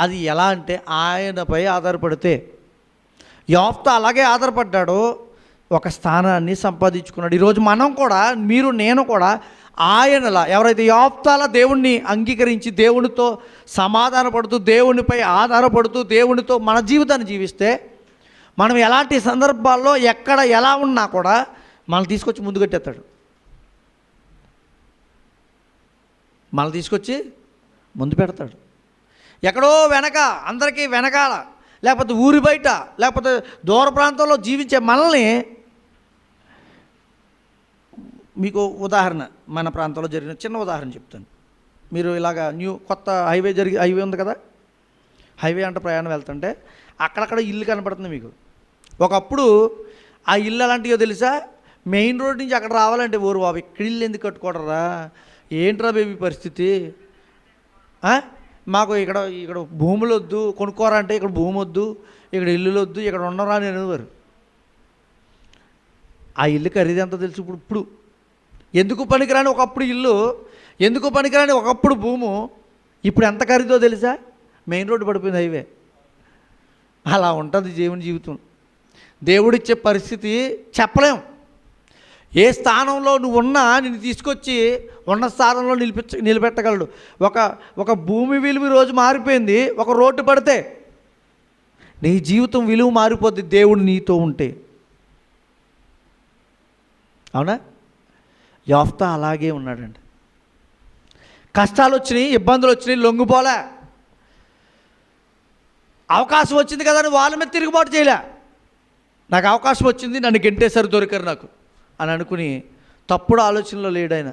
Speaker 1: అది ఎలా అంటే ఆయనపై ఆధారపడితే. యోఫ్తా అలాగే ఆధారపడ్డాడు, ఒక స్థానాన్ని సంపాదించుకున్నాడు. ఈరోజు మనం కూడా, మీరు నేను కూడా ఆయనలా, ఎవరైతే యోఫ్తాలా దేవుణ్ణి అంగీకరించి దేవునితో సమాధానపడుతూ, దేవునిపై ఆధారపడుతూ, దేవునితో మన జీవితాన్ని జీవిస్తే, మనం ఎలాంటి సందర్భాల్లో ఎక్కడ ఎలా ఉన్నా కూడా మనల్ని తీసుకొచ్చి ముందు కట్టేస్తాడు. మనల్ని తీసుకొచ్చి ముందు పెడతాడు. ఎక్కడో వెనక, అందరికీ వెనకాల, లేకపోతే ఊరి బయట, లేకపోతే దూర ప్రాంతంలో జీవించే మనల్ని, మీకు ఉదాహరణ, మన ప్రాంతంలో జరిగిన చిన్న ఉదాహరణ చెప్తాను. మీరు ఇలాగా కొత్త హైవే ఉంది కదా, హైవే అంటే ప్రయాణం వెళ్తుంటే అక్కడక్కడ ఇల్లు కనపడుతుంది మీకు. ఒకప్పుడు ఆ ఇల్లు అలాంటివో తెలుసా? మెయిన్ రోడ్ నుంచి అక్కడ రావాలంటే ఓరు బాబు ఇక్కడ ఇల్లు ఎందుకు కట్టుకోవడరా, ఏంట్రా బేబీ పరిస్థితి, మాకు ఇక్కడ భూములు వద్దు, కొనుక్కోరా అంటే ఇక్కడ భూమి వద్దు, ఇక్కడ ఇల్లులు వద్దు, ఇక్కడ ఉండరా అని అనేవారు. ఆ ఇల్లు ఖరీదు ఎంత తెలుసు? ఇప్పుడు ఎందుకు పనికిరాని ఒకప్పుడు ఇల్లు, ఎందుకు పనికిరాని ఒకప్పుడు భూము, ఇప్పుడు ఎంత ఖరీదో తెలుసా? మెయిన్ రోడ్డు పడిపోయింది, హైవే. అలా ఉంటుంది జీవితం. దేవుడిచ్చే పరిస్థితి చెప్పలేం. ఏ స్థానంలో నువ్వు ఉన్నా నిన్ను తీసుకొచ్చి ఉన్న స్థానంలో నిలబెట్టగలడు. ఒక భూమి విలువ రోజు మారిపోయింది, ఒక రోడ్డు పడితే నీ జీవితం విలువ మారిపోద్ది దేవుడు నీతో ఉంటే. అవునా? యోఫ్తా అలాగే ఉన్నాడండి. కష్టాలు వచ్చినాయి, ఇబ్బందులు వచ్చినాయి, లొంగిపోలే. అవకాశం వచ్చింది కదా అని వాళ్ళ మీద తిరుగుబాటు చేయలే. నాకు అవకాశం వచ్చింది, నన్ను గెంటేసరి దొరికారు నాకు అని అనుకుని తప్పుడు ఆలోచనలో లేడు ఆయన.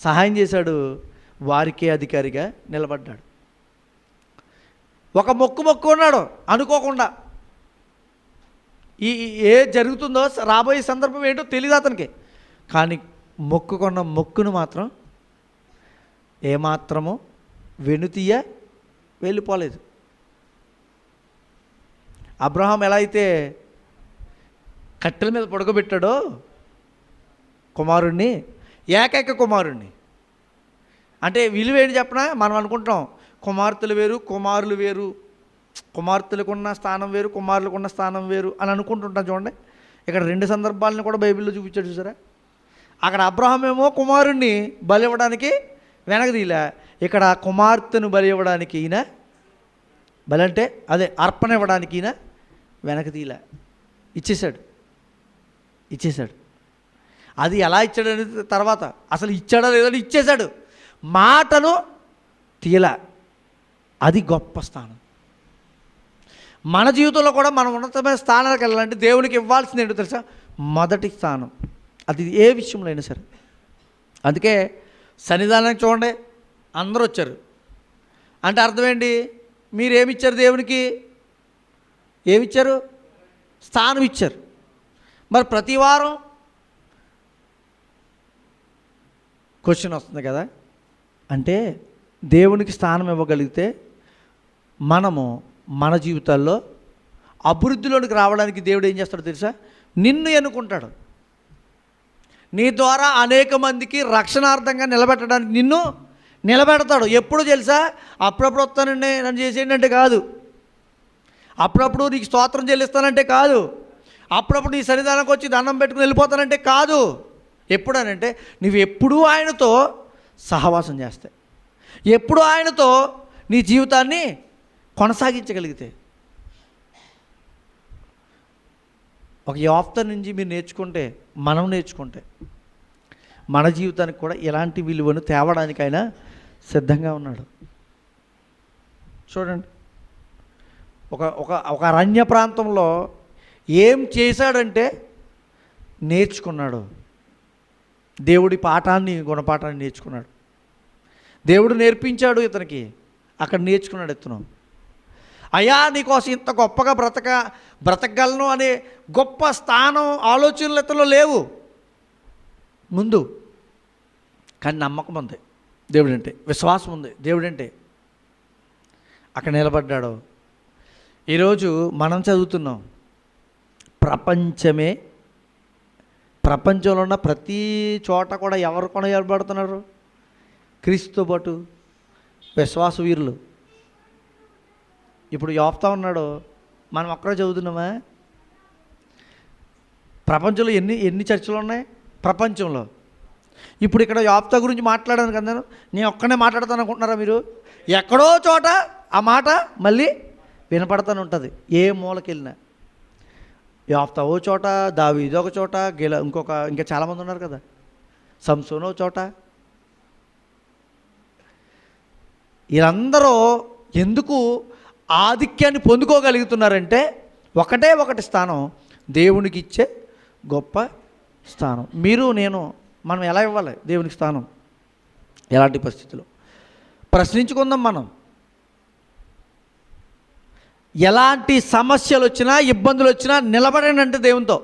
Speaker 1: సహాయం చేశాడు, వారికే అధికారిగా నిలబడ్డాడు. ఒక మొక్కు ఉన్నాడు అనుకోకుండా. ఏ జరుగుతుందో రాబోయే సందర్భం ఏంటో తెలియదు అతనికి. కానీ మొక్కుకున్న మొక్కును మాత్రం ఏమాత్రము వెనుతీయ వెళ్ళిపోలేదు. అబ్రహాం ఎలా అయితే కట్టెల మీద పడుకోబెట్టాడో కుమారుణ్ణి, ఏకైక కుమారుణ్ణి, అంటే విలువ ఏంటి చెప్పనా? మనం అనుకుంటాం కుమార్తెలు వేరు, కుమారులు వేరు, కుమార్తెలకు ఉన్న స్థానం వేరు, కుమారులకు ఉన్న స్థానం వేరు అని అనుకుంటుంటాం. చూడండి, ఇక్కడ రెండు సందర్భాలను కూడా బైబిల్లో చూపించాడు చూసారా. అక్కడ అబ్రహాం ఏమో కుమారుణ్ణి బలి ఇవ్వడానికి వెనకదీలే, ఇక్కడ కుమార్తెను బలి ఇవ్వడానికి ఈయన, బలి అంటే అదే అర్పణ ఇవ్వడానికి ఈయన వెనకదీలే, ఇచ్చేశాడు. అది ఎలా ఇచ్చాడనేది తర్వాత, అసలు ఇచ్చాడా లేదని ఇచ్చేశాడు, మాటను తీయలా. అది గొప్ప స్థానం. మన జీవితంలో కూడా మనం ఉన్నతమైన స్థానాలకు వెళ్ళాలంటే దేవునికి ఇవ్వాల్సింది ఏంటో తెలుసా? మొదటి స్థానం. అది ఏ విషయంలో అయినా సరే. అందుకే సన్నిధానానికి చూడండి, అందరూ వచ్చారు అంటే అర్థం ఏంటి? మీరేమిచ్చారు దేవునికి? ఏమిచ్చారు? స్థానం ఇచ్చారు. మరి ప్రతి వారం క్వశ్చన్ వస్తుంది కదా, అంటే దేవునికి స్థానం ఇవ్వగలిగితే మనము మన జీవితాల్లో అభివృద్ధిలోనికి రావడానికి దేవుడు ఏం చేస్తాడో తెలుసా? నిన్ను ఎన్నుకుంటాడు. నీ ద్వారా అనేక మందికి రక్షణార్థంగా నిలబెట్టడానికి నిన్ను నిలబెడతాడు. ఎప్పుడు తెలుసా? అప్పుడప్పుడు వస్తానండి నన్ను చేసేయండి అంటే కాదు, అప్పుడప్పుడు నీకు స్తోత్రం చెల్లిస్తానంటే కాదు, అప్పుడప్పుడు నీ సన్నిధానానికి వచ్చి దండం పెట్టుకుని వెళ్ళిపోతానంటే కాదు. ఎప్పుడనంటే నువ్వు ఎప్పుడూ ఆయనతో సహవాసం చేస్తే, ఎప్పుడు ఆయనతో నీ జీవితాన్ని కొనసాగించగలిగితే. ఒక యోఫ్తా నుంచి మీరు నేర్చుకుంటే, మనం నేర్చుకుంటే మన జీవితానికి కూడా ఇలాంటి విలువను తేవడానికి ఆయన సిద్ధంగా ఉన్నాడు. చూడండి, ఒక ఒక ఒక అరణ్య ప్రాంతంలో ఏం చేశాడంటే నేర్చుకున్నాడు. దేవుడి పాఠాన్ని, గుణపాఠాన్ని నేర్చుకున్నాడు. దేవుడు నేర్పించాడు ఇతనికి, అక్కడ నేర్చుకున్నాడు ఇతను. అయ్యా నీకోసం ఇంత గొప్పగా బ్రతకగలను అనే గొప్ప స్థానం, ఆలోచనలు ఇతనిలో లేవు ముందు, కానీ నమ్మకం ఉంది దేవుడంటే, విశ్వాసం ఉంది దేవుడంటే, అక్కడ నిలబడ్డాడు. ఈరోజు మనం చదువుతున్నాం, ప్రపంచంలో ఉన్న ప్రతి చోట కూడా ఎవరు కూడా నిలబడుతున్నారు? క్రీస్తుతో పాటు విశ్వాస వీరులు. ఇప్పుడు యోఫ్తా ఉన్నాడు, మనం అక్కడే చదువుతున్నామా? ప్రపంచంలో ఎన్ని చర్చలు ఉన్నాయి ప్రపంచంలో? ఇప్పుడు ఇక్కడ యోఫ్తా గురించి మాట్లాడాను కదా, నేను ఒక్కనే మాట్లాడతాను అనుకుంటున్నారా మీరు? ఎక్కడో చోట ఆ మాట మళ్ళీ వినపడతానే ఉంటుంది, ఏ మూలకి వెళ్ళినా. యోఫ్తా ఓ చోట, దావీదు ఒక చోట, ఇంకా చాలామంది ఉన్నారు కదా, సంసోను ఓ చోట. వీళ్ళందరూ ఎందుకు ఆధిక్యాన్ని పొందుకోగలుగుతున్నారంటే ఒకటి స్థానం, దేవునికి ఇచ్చే గొప్ప స్థానం. మీరు నేను మనం ఎలా ఇవ్వాలి దేవునికి స్థానం? ఎలాంటి పరిస్థితుల్లో ప్రశ్నించుకుందాం. మనం ఎలాంటి సమస్యలు వచ్చినా, ఇబ్బందులు వచ్చినా నిలబడండి అంటే దేవునితో.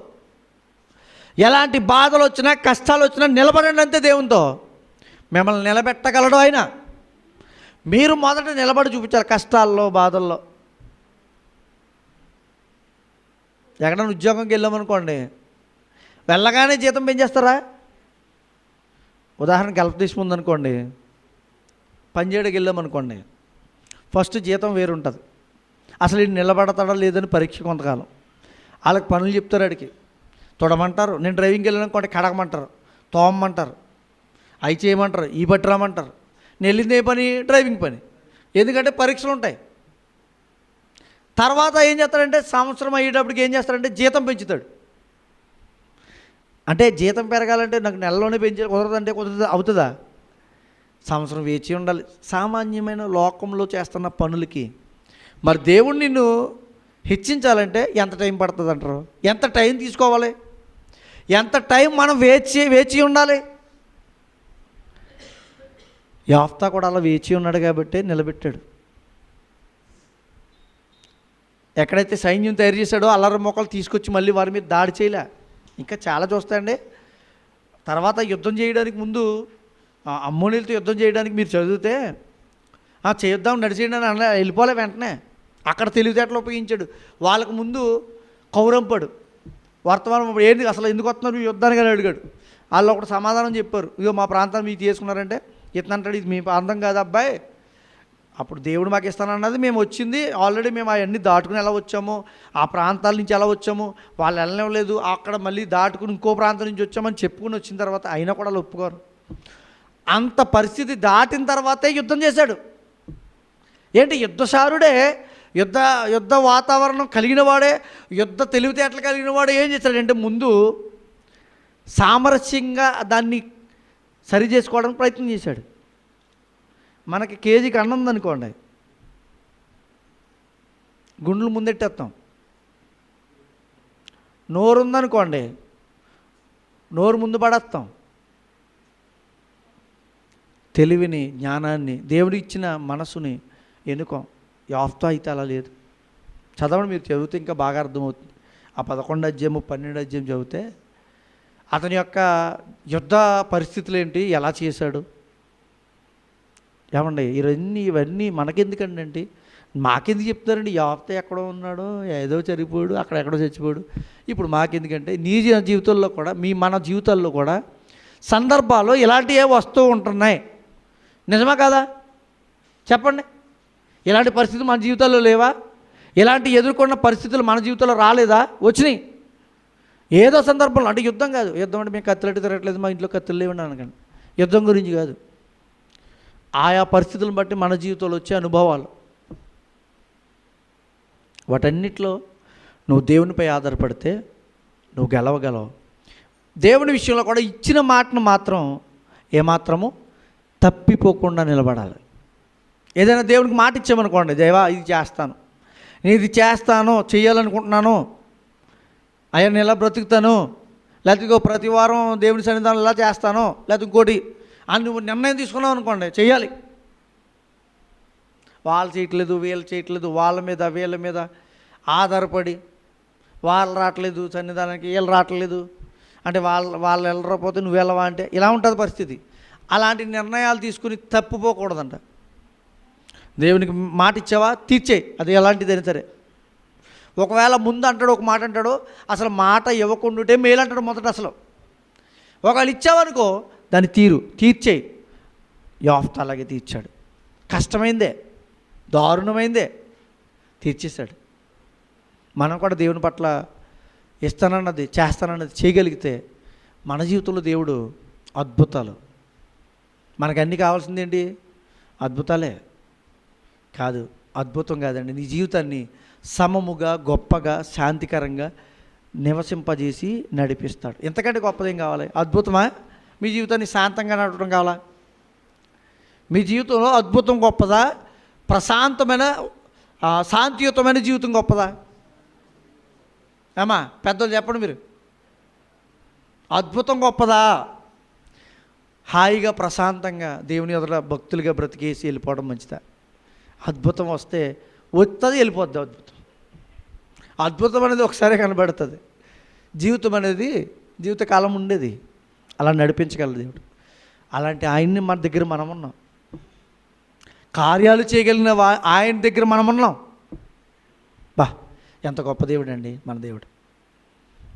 Speaker 1: ఎలాంటి బాధలు వచ్చినా, కష్టాలు వచ్చినా నిలబడండి అంతే దేవునితో. మిమ్మల్ని నిలబెట్టగలడు ఆయన. మీరు మొదట నిలబడి చూపించాలి కష్టాల్లో, బాధల్లో. ఎక్కడైనా ఉద్యోగంకి వెళ్ళామనుకోండి, వెళ్ళగానే జీతం పెంచేస్తారా? ఉదాహరణకి గల్ఫ్ దేశం ఉందనుకోండి, పని చేయడానికి వెళ్ళామనుకోండి, ఫస్ట్ జీతం వేరు ఉంటుంది. అసలు ఇది నిలబడతాడా లేదని పరీక్ష కొంతకాలం. వాళ్ళకి పనులు చెప్తారు, అడిగి తొడమంటారు. నేను డ్రైవింగ్కి వెళ్ళాలనుకోండి, కడగమంటారు, తోమమంటారు, అవి చేయమంటారు, ఈ బట్టి రామంటారు. నేను వెళ్ళింది ఏ పని? డ్రైవింగ్ పని. ఎందుకంటే పరీక్షలు ఉంటాయి. తర్వాత ఏం చేస్తాడంటే సంవత్సరం అయ్యేటప్పటికి ఏం చేస్తాడంటే జీతం పెంచుతాడు. అంటే జీతం పెరగాలంటే నాకు నెలలోనే పెంచాలి, కుదరదంటే అవుతుందా? సంవత్సరం వేచి ఉండాలి. సామాన్యమైన లోకంలో చేస్తున్న పనులకి మరి దేవుడు నిన్ను హెచ్చించాలంటే ఎంత టైం పడుతుంది అంటారు? ఎంత టైం తీసుకోవాలి? ఎంత టైం మనం వేచి ఉండాలి? యోఫ్తా కూడా అలా వేచి ఉన్నాడు కాబట్టి నిలబెట్టాడు. ఎక్కడైతే సైన్యం తయారు చేశాడో అల్లరి మొక్కలు తీసుకొచ్చి మళ్ళీ వారి మీద దాడి చేయలే. ఇంకా చాలా చూస్తాయండి. తర్వాత యుద్ధం చేయడానికి ముందు అమ్మోనీలతో యుద్ధం చేయడానికి మీరు చదివితే చేద్దాం నడిచేయండి అని అలా వెళ్ళిపోలే. వెంటనే అక్కడ తెలివితేటలు ఉపయోగించాడు. వాళ్ళకు ముందు కౌరంపాడు వర్తమానం, ఏంటి అసలు ఎందుకు వస్తున్నారు యుద్ధానికి అని అడిగాడు. వాళ్ళు ఒకటి సమాధానం చెప్పారు, ఇగో మా ప్రాంతాన్ని మీకు తీసుకున్నారంటే ఇతను అంటాడు, ఇది మీ ప్రాంతం కాదు అబ్బాయి, అప్పుడు దేవుడు మాకు ఇస్తానన్నది మేము వచ్చింది ఆల్రెడీ, మేము అవన్నీ దాటుకుని ఎలా వచ్చాము, ఆ ప్రాంతాల నుంచి ఎలా వచ్చాము, వాళ్ళు వెళ్ళలేదు, అక్కడ మళ్ళీ దాటుకుని ఇంకో ప్రాంతం నుంచి వచ్చామని చెప్పుకుని వచ్చిన తర్వాత అయినా కూడా వాళ్ళు ఒప్పుకోరు. అంత పరిస్థితి దాటిన తర్వాతే యుద్ధం చేశాడు. ఏంటి యుద్ధశారుడే, యుద్ధ వాతావరణం కలిగిన వాడే, యుద్ధ తెలివితేటలు కలిగిన వాడే ఏం చేశాడంటే ముందు సామరస్యంగా దాన్ని సరి చేసుకోవడానికి ప్రయత్నం చేశాడు. మనకి కేజీకి అన్నం ఉందనుకోండి, గుండ్లు ముందెట్టేస్తాం. నోరు ఉందనుకోండి, నోరు ముందు పడేస్తాం. తెలివిని, జ్ఞానాన్ని, దేవుడు ఇచ్చిన మనసుని ఎన్నుకోం. యాఫ్తా అయితే అలా లేదు. చదవండి, మీరు చదివితే ఇంకా బాగా అర్థమవుతుంది. ఆ 11 అధ్యాయము 12 అధ్యాయం చదివితే అతని యొక్క యుద్ధ పరిస్థితులు ఏంటి, ఎలా చేశాడు. ఏమండి ఇవన్నీ మనకెందుకండి అండి, మాకెందుకు చెప్తారండి. యాఫ్తా ఎక్కడో ఉన్నాడో, ఏదో చనిపోయాడు, అక్కడెక్కడో చచ్చిపోయాడు. ఇప్పుడు మాకెందుకంటే నీ జీవితంలో కూడా, మన జీవితాల్లో కూడా సందర్భాలు ఇలాంటివే వస్తూ ఉంటున్నాయి. నిజమా కాదా చెప్పండి? ఇలాంటి పరిస్థితులు మన జీవితాల్లో లేవా? ఇలాంటి ఎదుర్కొన్న పరిస్థితులు మన జీవితంలో రాలేదా? వచ్చినాయి. ఏదో సందర్భంలో, అంటే యుద్ధం కాదు. యుద్ధం అంటే మేము కత్తులట్టి తిరగట్లేదు, మా ఇంట్లో కత్తులు లేవండి అనకండి. యుద్ధం గురించి కాదు. ఆయా పరిస్థితులను బట్టి మన జీవితంలో వచ్చే అనుభవాలు, వాటన్నిటిలో నువ్వు దేవునిపై ఆధారపడితే నువ్వు గెలవగలవు. దేవుని విషయంలో కూడా ఇచ్చిన మాటను మాత్రం ఏమాత్రము తప్పిపోకుండా నిలబడాలి. ఏదైనా దేవునికి మాట ఇచ్చామనుకోండి, దేవా ఇది చేస్తాను, నేను ఇది చేస్తాను, చేయాలనుకుంటున్నాను, అయ్యా నేను ఇలా బ్రతుకుతాను, లేకపోతే ప్రతి వారం దేవుని సన్నిధానం ఇలా చేస్తాను, లేకపోతే ఇంకోటి అని నువ్వు నిర్ణయం తీసుకున్నావు అనుకోండి, చెయ్యాలి. వాళ్ళు చేయట్లేదు, వీళ్ళు చేయట్లేదు, వాళ్ళ మీద వీళ్ళ మీద ఆధారపడి వాళ్ళు రావట్లేదు సన్నిధానానికి, వీళ్ళు రావట్లేదు అంటే వాళ్ళు వెళ్ళకపోతే నువ్వు వెళ్ళవా అంటే ఇలా ఉంటుంది పరిస్థితి. అలాంటి నిర్ణయాలు తీసుకుని తప్పిపోకూడదంట. దేవునికి మాట ఇచ్చావా, తీర్చేయి. అది ఎలాంటిదైనా సరే. ఒకవేళ ముందు అంటాడు, ఒక మాట అంటాడు, అసలు మాట ఇవ్వకుండాటే మేలు అంటాడు మొదట. అసలు ఒకవేళ ఇచ్చావనుకో దాన్ని తీర్చేయి. యాఫ్తా అలాగే తీర్చాడు. కష్టమైందే, దారుణమైందే, తీర్చేశాడు. మనం కూడా దేవుని పట్ల ఇస్తానన్నది, చేస్తానన్నది చేయగలిగితే మన జీవితంలో దేవుడు అద్భుతాలు, మనకు అన్నీ కావాల్సింది ఏంటి? అద్భుతాలే కాదు, అద్భుతం కాదండి, నీ జీవితాన్ని సమముగా, గొప్పగా, శాంతికరంగా నివసింపజేసి నడిపిస్తాడు. ఎంతకంటే గొప్పదేం కావాలి? అద్భుతమా? మీ జీవితాన్ని శాంతంగా నడపడం కావాలా? మీ జీవితంలో అద్భుతం గొప్పదా, ప్రశాంతమైన శాంతియుతమైన జీవితం గొప్పదా? ఏమా పెద్దలు చెప్పండి మీరు. అద్భుతం గొప్పదా, హాయిగా ప్రశాంతంగా దేవుని ఎదుట భక్తులుగా బ్రతికేసి వెళ్ళిపోవడం మంచిదా? అద్భుతం వస్తే వస్తుంది, వెళ్ళిపోద్ది. అద్భుతం అనేది ఒకసారి కనబడుతుంది. జీవితం అనేది జీవితకాలం ఉండేది, అలా నడిపించగలదు దేవుడు. అలాంటి ఆయన్ని మన దగ్గర మనం ఉన్నాం, కార్యాలు చేయగలిగిన ఆయన దగ్గర మనం ఉన్నాం. బా ఎంత గొప్ప దేవుడు అండి మన దేవుడు.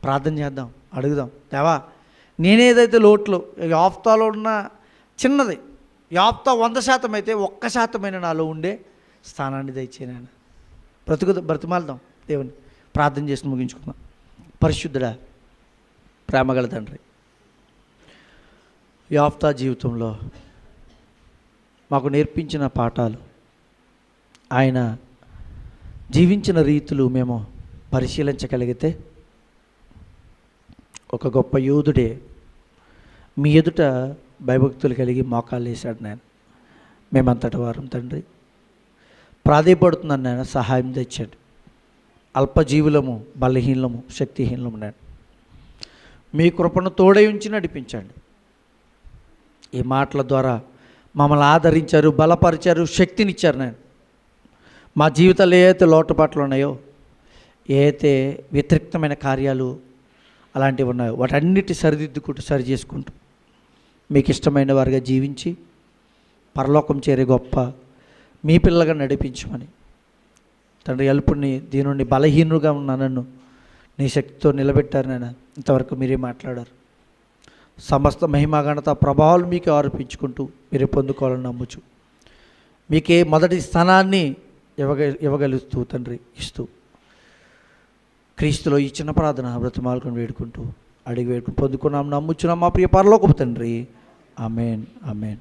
Speaker 1: ప్రార్థన చేద్దాం, అడుగుదాం, దేవా నేనేదైతే లోట్లో యాఫ్తాలో ఉన్న చిన్నది, యాఫ్తా 100% అయితే 1% నాలో ఉండే స్థానాన్ని దయచేయను. బ్రతిమాలదాం దేవుని. ప్రార్థన చేసి ముగించుకుందాం. పరిశుద్ధుడా, ప్రేమగల తండ్రి, యాఫ్తా జీవితంలో మాకు నేర్పించిన పాఠాలు, ఆయన జీవించిన రీతులు మేము పరిశీలించగలిగితే ఒక గొప్ప యోధుడే మీ ఎదుట భయభక్తులు కలిగి మోకాళ్ళు వేశాడు. నేను మేమంతటి వారం తండ్రి, ప్రాధేయపడుతున్నాను నేను, సహాయం తెచ్చాడు. అల్పజీవులము, బలహీనము, శక్తిహీనము నేను మీ కృపను తోడై ఉంచి నడిపించండి. ఈ మాటల ద్వారా మమ్మల్ని ఆదరించారు, బలపరిచారు, శక్తినిచ్చారు. నేను మా జీవితాలు ఏదైతే లోటుపాట్లు ఉన్నాయో, ఏదైతే వ్యతిరేక్తమైన కార్యాలు అలాంటివి ఉన్నాయో వాటన్నిటి సరిదిద్దుకుంటూ సరి చేసుకుంటూ మీకు ఇష్టమైన వారిగా జీవించి పరలోకం చేరే గొప్ప మీ పిల్లగా నడిపించమని తండ్రి, అల్పుని దీనుండి బలహీనుగా ఉన్న నన్ను నీ శక్తితో నిలబెట్టారు. నేను ఇంతవరకు మీరే మాట్లాడారు. సమస్త మహిమాఘనత ప్రభావాలు మీకు ఆరోపించుకుంటూ మీరే పొందుకోవాలని నమ్ముచు మీకే మొదటి స్థానాన్ని ఇవ్వగలుగుతూ తండ్రి ఇస్తూ క్రీస్తులో ఈ చిన్న ప్రార్థన బ్రతిమాలుకొని వేడుకుంటూ అడిగి వేడుకుని పొందుకున్నాం, నమ్ముచున్నాం మా ప్రియ పరలోకపు తండ్రి. ఆమేన్, ఆమేన్.